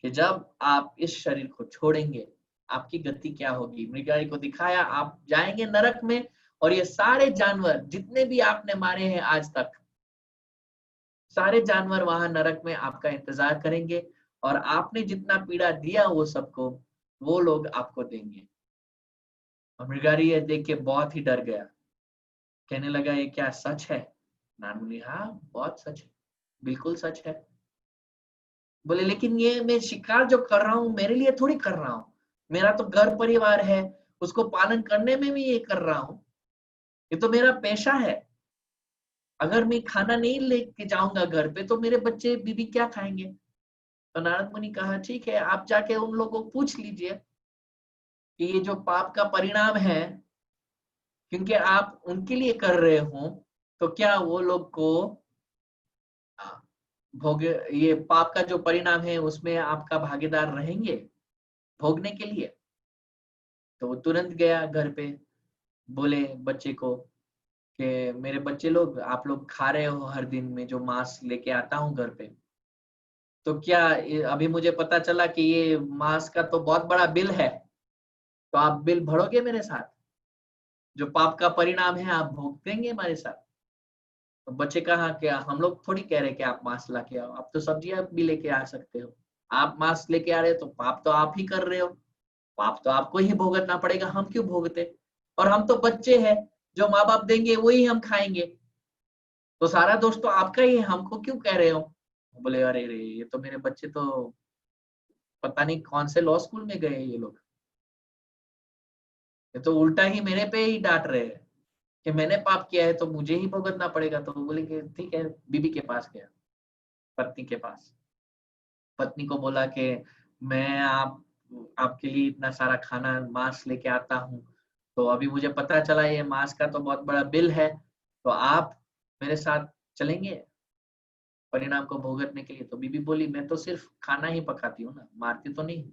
कि जब आप इस शरीर को छोड़ेंगे आपकी गति क्या होगी। मृगरारी को दिखाया, आप जाएंगे नरक में, और ये सारे जानवर जितने भी आपने मारे हैं आज तक, सारे जानवर वहां नरक में आपका इंतजार करेंगे, और आपने जितना पीड़ा दिया वो सबको, वो लोग आपको देंगे। और मृगारी ये देख के बहुत ही डर गया। कहने लगा ये क्या सच है? नारद मुनि, हाँ बहुत सच है, बिल्कुल सच है। बोले लेकिन ये मैं शिकार जो कर रहा हूँ मेरे लिए थोड़ी कर रहा हूँ, मेरा तो घर परिवार है, उसको पालन करने में भी ये कर रहा हूँ, ये तो मेरा पेशा है। अगर मैं खाना नहीं लेके जाऊंगा घर पे तो मेरे बच्चे बीबी क्या खाएंगे? तो नारद मुनि कहा ठीक है, आप जाके उन लोगों को पूछ लीजिए कि ये जो पाप का परिणाम है, क्योंकि आप उनके लिए कर रहे हो, तो क्या वो लोग को आ, भोग ये पाप का जो परिणाम है उसमें आपका भागीदार रहेंगे भोगने के लिए? तो वो तुरंत गया घर पे, बोले बच्चे को कि मेरे बच्चे लोग, आप लोग खा रहे हो हर दिन में जो मांस लेके आता हूँ घर पे, तो क्या अभी मुझे पता चला कि ये मांस का तो बहुत बड़ा बिल है, तो आप बिल भरोगे मेरे साथ? जो पाप का परिणाम है आप भोग देंगे हमारे साथ? तो बच्चे कहा कि हम लोग थोड़ी कह रहे कि आप मांस ला के आओ, आप तो सब्जियां भी लेके आ सकते हो। आप मांस लेके आ रहे हो तो पाप तो आप ही कर रहे हो, पाप तो आपको ही भुगतना पड़ेगा, हम क्यों भोगते? और हम तो बच्चे हैं, जो माँ बाप देंगे वही हम खाएंगे, तो सारा दोष तो आपका ही है, हमको क्यों कह रहे हो? बोले अरे रे, ये तो मेरे बच्चे तो पता नहीं कौन से लॉ स्कूल में गए ये लोग, ये तो उल्टा ही मेरे पे ही डांट रहे हैं कि मैंने पाप किया है तो मुझे ही भुगतना पड़ेगा। तो बोले कि ठीक है, बीबी के पास गया, पत्नी के पास, पत्नी को बोला कि मैं आपके लिए इतना सारा खाना मांस लेके आता हूँ, तो अभी मुझे पता चला ये मांस का तो बहुत बड़ा बिल है, तो आप मेरे साथ चलेंगे परिणाम को भुगतने के लिए? तो बीबी बोली मैं तो सिर्फ खाना ही पकाती हूँ ना, मारती तो नहीं,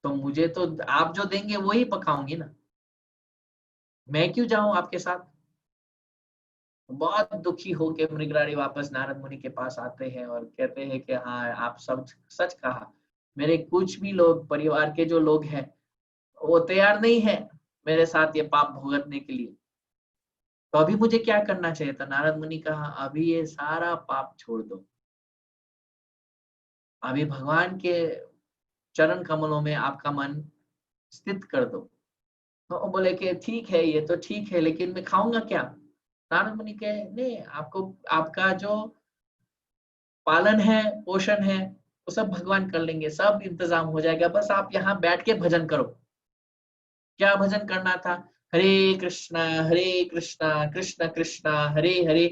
तो मुझे तो आप जो देंगे वही पकाऊंगी ना, मैं क्यों जाऊं आपके साथ? बहुत दुखी होके मृगराड़ी वापस नारद मुनि के पास आते हैं और कहते हैं कि हाँ आप सब सच कहा, मेरे कुछ भी लोग परिवार के जो लोग हैं वो तैयार नहीं है मेरे साथ ये पाप भुगतने के लिए, तो अभी मुझे क्या करना चाहिए? तो नारद मुनि कहा अभी ये सारा पाप छोड़ दो, अभी भगवान के चरण कमलों में आपका मन स्थित कर दो। तो वो बोले कि ठीक है, ये तो ठीक है, लेकिन मैं खाऊंगा क्या? नारद मुनि कहे नहीं, आपको आपका जो पालन है, पोषण है, वो सब भगवान कर लेंगे, सब इंतजाम हो जाएगा, बस आप यहाँ बैठ के भजन करो। क्या भजन करना था? हरे कृष्णा कृष्ण कृष्ण हरे हरे,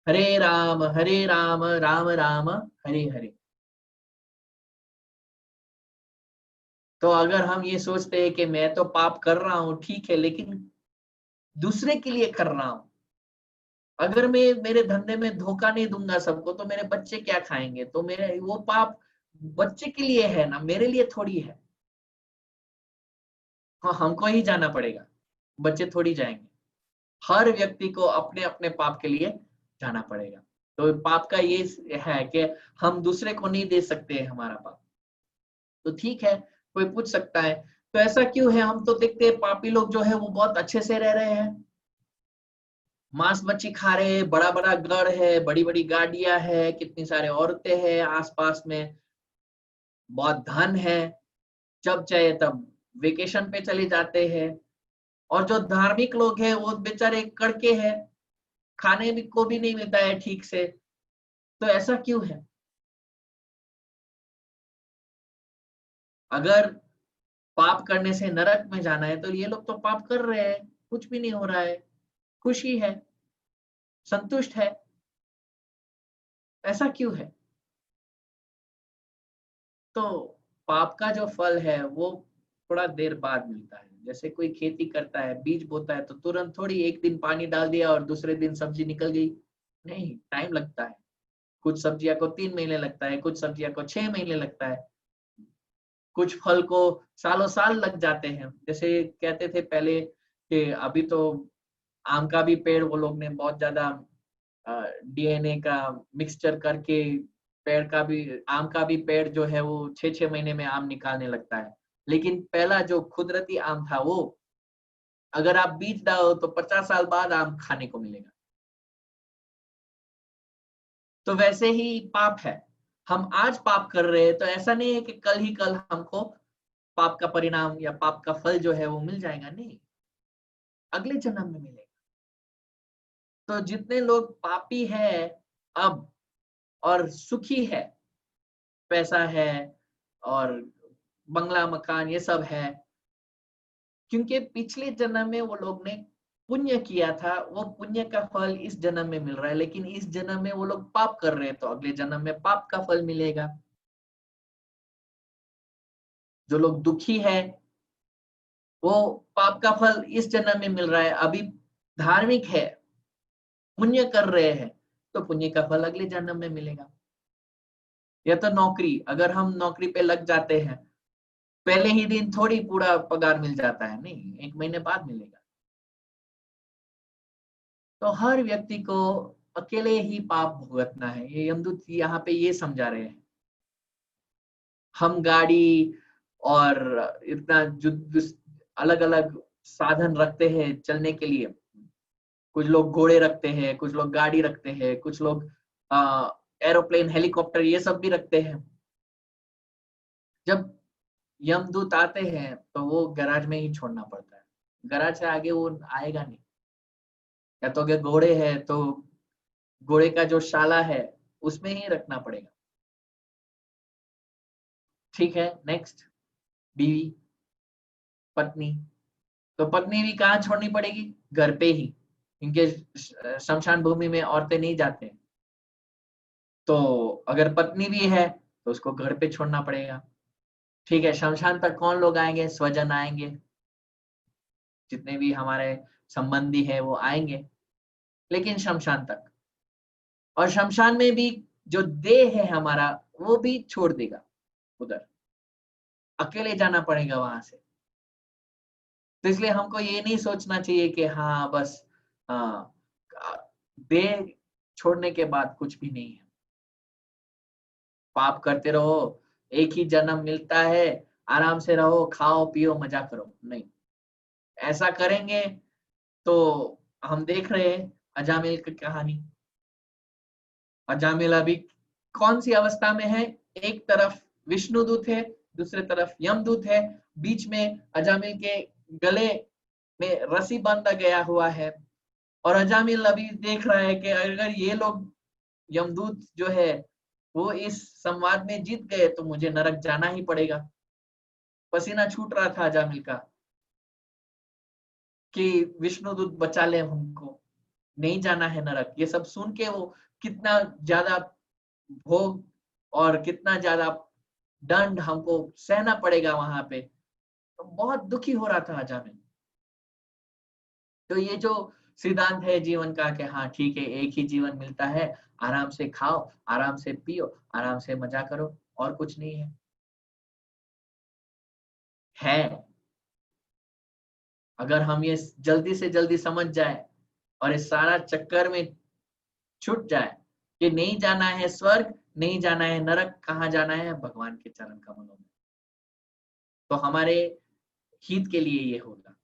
हरे राम राम राम हरे हरे। तो अगर हम ये सोचते हैं कि मैं तो पाप कर रहा हूँ ठीक है, लेकिन दूसरे के लिए कर रहा हूँ, अगर मैं मेरे धंधे में धोखा नहीं दूंगा सबको तो मेरे बच्चे क्या खाएंगे? तो मेरे वो पाप बच्चे के लिए है ना, मेरे लिए थोड़ी है। हाँ हमको ही जाना पड़ेगा, बच्चे थोड़ी जाएंगे। हर व्यक्ति को अपने अपने पाप के लिए जाना पड़ेगा। तो पाप का ये है कि हम दूसरे को नहीं दे सकते हैं हमारा पाप। तो ठीक है, कोई पूछ सकता है तो ऐसा क्यों है? हम तो देखते हैं पापी लोग जो है वो बहुत अच्छे से रह रहे हैं, मांस मच्छी खा रहे हैं, बड़ा बड़ा घर है, बड़ी बड़ी गाड़ियां है, कितनी सारे औरतें हैं आसपास में, बहुत धन है, जब चाहे तब वेकेशन पे चले जाते हैं। और जो धार्मिक लोग हैं वो बेचारे कड़के हैं, खाने भी को भी नहीं मिलता है ठीक से। तो ऐसा क्यों है? अगर पाप करने से नरक में जाना है तो ये लोग तो पाप कर रहे हैं, कुछ भी नहीं हो रहा है, खुशी है, संतुष्ट है, ऐसा क्यों है? तो पाप का जो फल है वो थोड़ा देर बाद मिलता है। जैसे कोई खेती करता है, बीज बोता है, तो तुरंत थोड़ी एक दिन पानी डाल दिया और दूसरे दिन सब्जी निकल गई, नहीं, टाइम लगता है। कुछ सब्जियां को 3 महीने लगता है, कुछ सब्जियां को 6 महीने लगता है, कुछ फल को सालों साल लग जाते हैं। जैसे कहते थे पहले कि अभी तो आम का भी पेड़ वो लोग ने बहुत ज्यादा डीएनए का मिक्सचर करके पेड़ का भी, आम का भी पेड़ जो है वो 6-6 महीने में आम निकालने लगता है। लेकिन पहला जो कुदरती आम था वो, अगर आप बीज डालो तो 50 साल बाद आम खाने को मिलेगा। तो वैसे ही पाप है, हम आज पाप कर रहे हैं तो ऐसा नहीं है कि कल ही कल हमको पाप का परिणाम या पाप का फल जो है वो मिल जाएगा, नहीं, अगले जन्म में मिलेगा। तो जितने लोग पापी है अब और सुखी है, पैसा है और बंगला मकान ये सब है, क्योंकि पिछले जन्म में वो लोग ने पुण्य किया था, वो पुण्य का फल इस जन्म में मिल रहा है, लेकिन इस जन्म में वो लोग पाप कर रहे हैं तो अगले जन्म में पाप का फल मिलेगा। जो लोग दुखी है वो पाप का फल इस जन्म में मिल रहा है, अभी धार्मिक है, पुण्य कर रहे हैं, तो पुण्य का फल अगले जन्म में मिलेगा। या तो नौकरी, अगर हम नौकरी पे लग जाते हैं, पहले ही दिन थोड़ी पूरा पगार मिल जाता है, नहीं, 1 महीने बाद मिलेगा। तो हर व्यक्ति को अकेले ही पाप भुगतना है, ये यमदूत यहाँ पे ये समझा रहे हैं। हम गाड़ी और इतना अलग अलग साधन रखते हैं चलने के लिए, कुछ लोग घोड़े रखते हैं, कुछ लोग गाड़ी रखते हैं, कुछ लोग एरोप्लेन हेलीकॉप्टर ये सब भी रखते हैं। जब यमदूत आते हैं तो वो गैराज में ही छोड़ना पड़ता है, गैराज से आगे वो आएगा नहीं। या तो अगर घोड़े है तो घोड़े का जो शाला है उसमें ही रखना पड़ेगा। ठीक है, नेक्स्ट, बीवी, पत्नी। तो पत्नी भी कहाँ छोड़नी पड़ेगी? घर पे ही, क्योंकि शमशान भूमि में औरतें नहीं जाते। तो अगर पत्नी भी है तो उसको घर पे छोड़ना पड़ेगा। ठीक है, शमशान तक कौन लोग आएंगे? स्वजन आएंगे, जितने भी हमारे संबंधी है वो आएंगे, लेकिन शमशान तक। और शमशान में भी जो देह है हमारा वो भी छोड़ देगा उधर, अकेले जाना पड़ेगा वहां से। तो इसलिए हमको ये नहीं सोचना चाहिए कि हाँ बस हाँ, देह छोड़ने के बाद कुछ भी नहीं है, पाप करते रहो, एक ही जन्म मिलता है, आराम से रहो, खाओ पियो मजा करो, नहीं। ऐसा करेंगे तो हम देख रहे हैं अजामिल की कहानी। अजामिल अभी कौन सी अवस्था में है? एक तरफ विष्णुदूत है, दूसरे तरफ यमदूत है, बीच में अजामिल के गले में रस्सी बांधा गया हुआ है। और अजामिल अभी देख रहा है कि अगर ये लोग यमदूत जो है वो इस संवाद में जीत गए तो मुझे नरक जाना ही पड़ेगा। पसीना छूट रहा था अजामिल का कि विष्णुदूत बचा ले हमको, नहीं जाना है नरक। ये सब सुन के वो कितना ज्यादा भोग और कितना ज्यादा दंड हमको सहना पड़ेगा वहां पे, तो बहुत दुखी हो रहा था अजामिल। तो ये जो सिद्धांत है जीवन का कि हाँ ठीक है, एक ही जीवन मिलता है, आराम से खाओ, आराम से पियो, आराम से मजा करो, और कुछ नहीं है। है, अगर हम ये जल्दी से जल्दी समझ जाए और इस सारा चक्कर में छूट जाए कि नहीं जाना है स्वर्ग, नहीं जाना है नरक, कहाँ जाना है? भगवान के चरण कमलों में, तो हमारे हित के लिए ये होगा।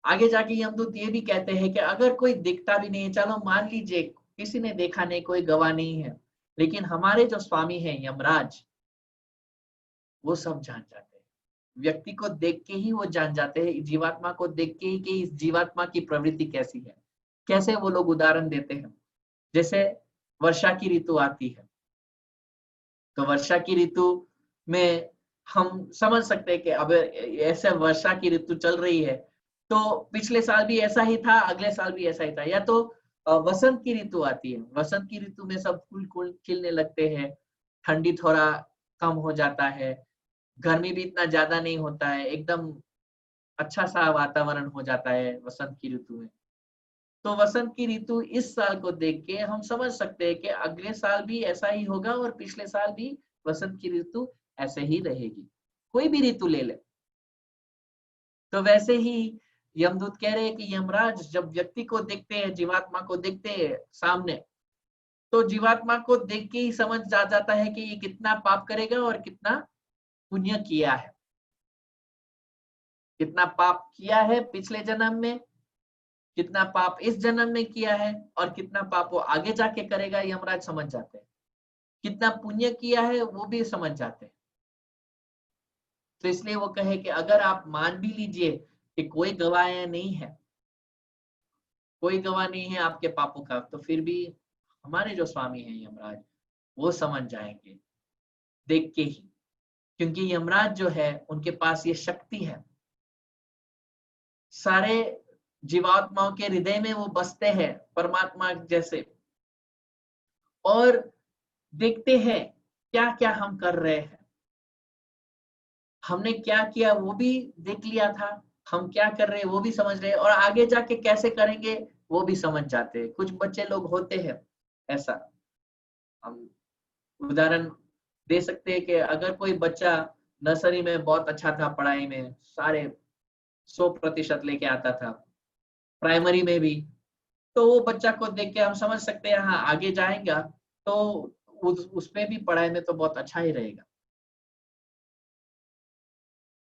आगे जाके यमदूत ये भी कहते हैं कि अगर कोई दिखता भी नहीं है, चलो मान लीजिए किसी ने देखा नहीं, कोई गवाह नहीं है, लेकिन हमारे जो स्वामी है यमराज, वो सब जान जाते हैं। व्यक्ति को देख के ही वो जान जाते हैं, जीवात्मा को देख के ही कि इस जीवात्मा की प्रवृत्ति कैसी है। कैसे वो लोग उदाहरण देते हैं, जैसे वर्षा की ऋतु आती है, तो वर्षा की ऋतु में हम समझ सकते हैं कि अब ऐसे वर्षा की ऋतु चल रही है, तो पिछले साल भी ऐसा ही था, अगले साल भी ऐसा ही था। या तो वसंत की ऋतु आती है, वसंत की ऋतु में सब फूल खिलने लगते हैं, ठंडी थोड़ा कम हो जाता है, गर्मी भी इतना ज्यादा नहीं होता है, एकदम अच्छा सा वातावरण हो जाता है वसंत की ऋतु में। तो वसंत की ऋतु इस साल को देख के हम समझ सकते हैं कि अगले साल भी ऐसा ही होगा और पिछले साल भी वसंत की ऋतु ऐसे ही रहेगी, कोई भी ऋतु ले ले। तो वैसे ही यमदूत कह रहे हैं कि यमराज जब व्यक्ति को देखते हैं, जीवात्मा को देखते हैं सामने, तो जीवात्मा को देख के ही समझ आ जाता है कि ये कितना पाप करेगा और कितना पुण्य किया है, कितना पाप किया है पिछले जन्म में, कितना पाप इस जन्म में किया है, और कितना पाप वो आगे जाके करेगा, यमराज समझ जाते हैं। कितना पुण्य किया है वो भी समझ जाते हैं। तो इसलिए वो कहे कि अगर आप मान भी लीजिए कि कोई गवाह नहीं है, कोई गवाह नहीं है आपके पापों का, तो फिर भी हमारे जो स्वामी हैं यमराज, वो समझ जाएंगे देख के ही, क्योंकि यमराज जो है उनके पास ये शक्ति है, सारे जीवात्माओं के हृदय में वो बसते हैं परमात्मा जैसे, और देखते हैं क्या क्या हम कर रहे हैं, हमने क्या किया वो भी देख लिया था, हम क्या कर रहे हैं वो भी समझ रहे हैं, और आगे जाके कैसे करेंगे वो भी समझ जाते हैं। कुछ बच्चे लोग होते हैं ऐसा, हम उदाहरण दे सकते हैं कि अगर कोई बच्चा नर्सरी में बहुत अच्छा था पढ़ाई में, सारे 100% लेके आता था, प्राइमरी में भी, तो वो बच्चा को देख के हम समझ सकते हैं हाँ आगे जाएगा तो उसमें भी पढ़ाई में तो बहुत अच्छा ही रहेगा।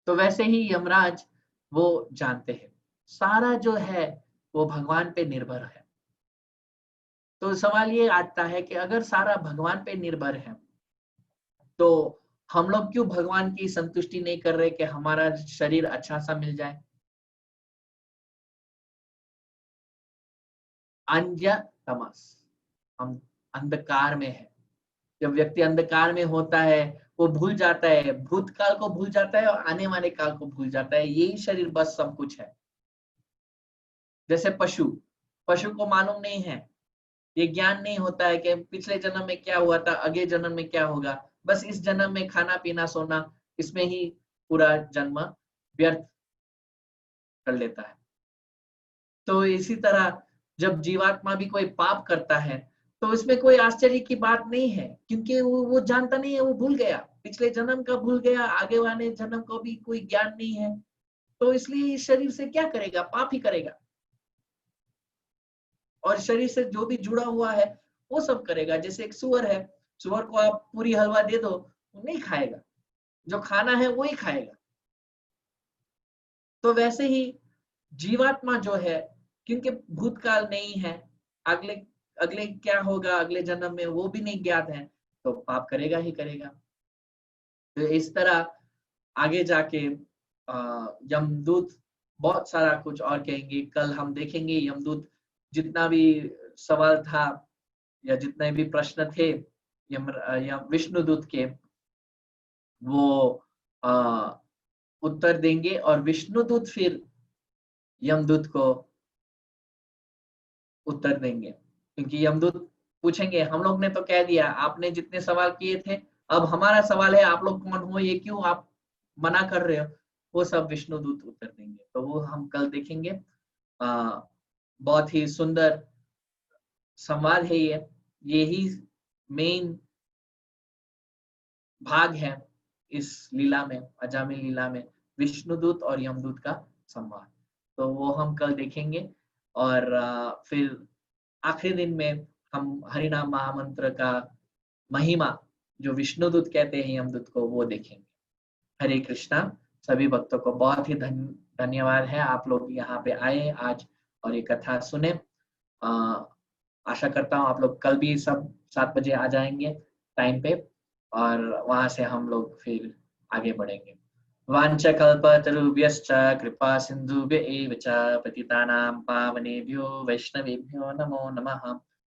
तो वैसे ही यमराज वो जानते हैं सारा जो है वो भगवान पे निर्भर है। तो सवाल ये आता है कि अगर सारा भगवान पे निर्भर है तो हम लोग क्यों भगवान की संतुष्टि नहीं कर रहे कि हमारा शरीर अच्छा सा मिल जाए। अंध्य तमस, हम अंधकार में है। जब व्यक्ति अंधकार में होता है वो भूल जाता है, भूतकाल को भूल जाता है और आने वाले काल को भूल जाता है, यही शरीर बस सब कुछ है। जैसे पशु, पशु को मालूम नहीं है, ये ज्ञान नहीं होता है कि पिछले जन्म में क्या हुआ था, अगले जन्म में क्या होगा, बस इस जन्म में खाना पीना सोना, इसमें ही पूरा जन्म व्यर्थ कर लेता है। तो इसी तरह जब जीवात्मा भी कोई पाप करता है तो इसमें कोई आश्चर्य की बात नहीं है, क्योंकि वो जानता नहीं है, वो भूल गया, पिछले जन्म का भूल गया, आगे वाले जन्म को भी कोई ज्ञान नहीं है, तो इसलिए इस शरीर से क्या करेगा, पाप ही करेगा। और शरीर से जो भी जुड़ा हुआ है वो सब करेगा। जैसे एक सुअर है, सुअर को आप पूरी हलवा दे दो वो नहीं खाएगा, जो खाना है वो ही खाएगा। तो वैसे ही जीवात्मा जो है, क्योंकि भूतकाल नहीं है, अगले अगले क्या होगा अगले जन्म में वो भी नहीं ज्ञात है, तो पाप करेगा ही करेगा। तो इस तरह आगे जाके यमदूत बहुत सारा कुछ और कहेंगे, कल हम देखेंगे यमदूत जितना भी सवाल था या जितने भी प्रश्न थे या विष्णुदूत के, वो उत्तर देंगे और विष्णुदूत फिर यमदूत को उत्तर देंगे। क्योंकि यमदूत पूछेंगे हम लोग ने तो कह दिया, आपने जितने सवाल किए थे, अब हमारा सवाल है आप लोग कौन हो, ये क्यों आप मना कर रहे हो, वो सब विष्णुदूत उत्तर देंगे। तो वो हम कल देखेंगे। बहुत ही सुंदर संवाद है ये, यही मेन भाग है इस लीला में, अजामिल लीला में, विष्णुदूत और यमदूत का संवाद। तो वो हम कल देखेंगे। और फिर आखिरी दिन में हम हरिनाम महामंत्र का महिमा, जो विष्णुदूत कहते हैं यमदूत को, वो देखेंगे। हरे कृष्णा। सभी भक्तों को बहुत ही धन्यवाद है, आप लोग यहाँ पे आए आज और ये कथा सुने। आशा करता हूँ आप लोग कल भी सब 7 बजे आ जाएंगे टाइम पे, और वहां से हम लोग फिर आगे बढ़ेंगे। वाञ्छकल्पतरुभ्यश्च कृपा सिन्धुभ्य एव च पतितानां पावनेभ्यो वैष्णवेभ्यो नमो नमः।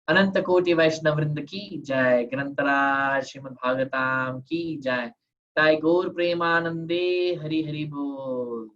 अनंत कोटि वैष्णव वृंद की जय, ग्रंथराज श्रीमद् भागवतम की जय। ताई गौर प्रेमानंदे हरि हरि बोल।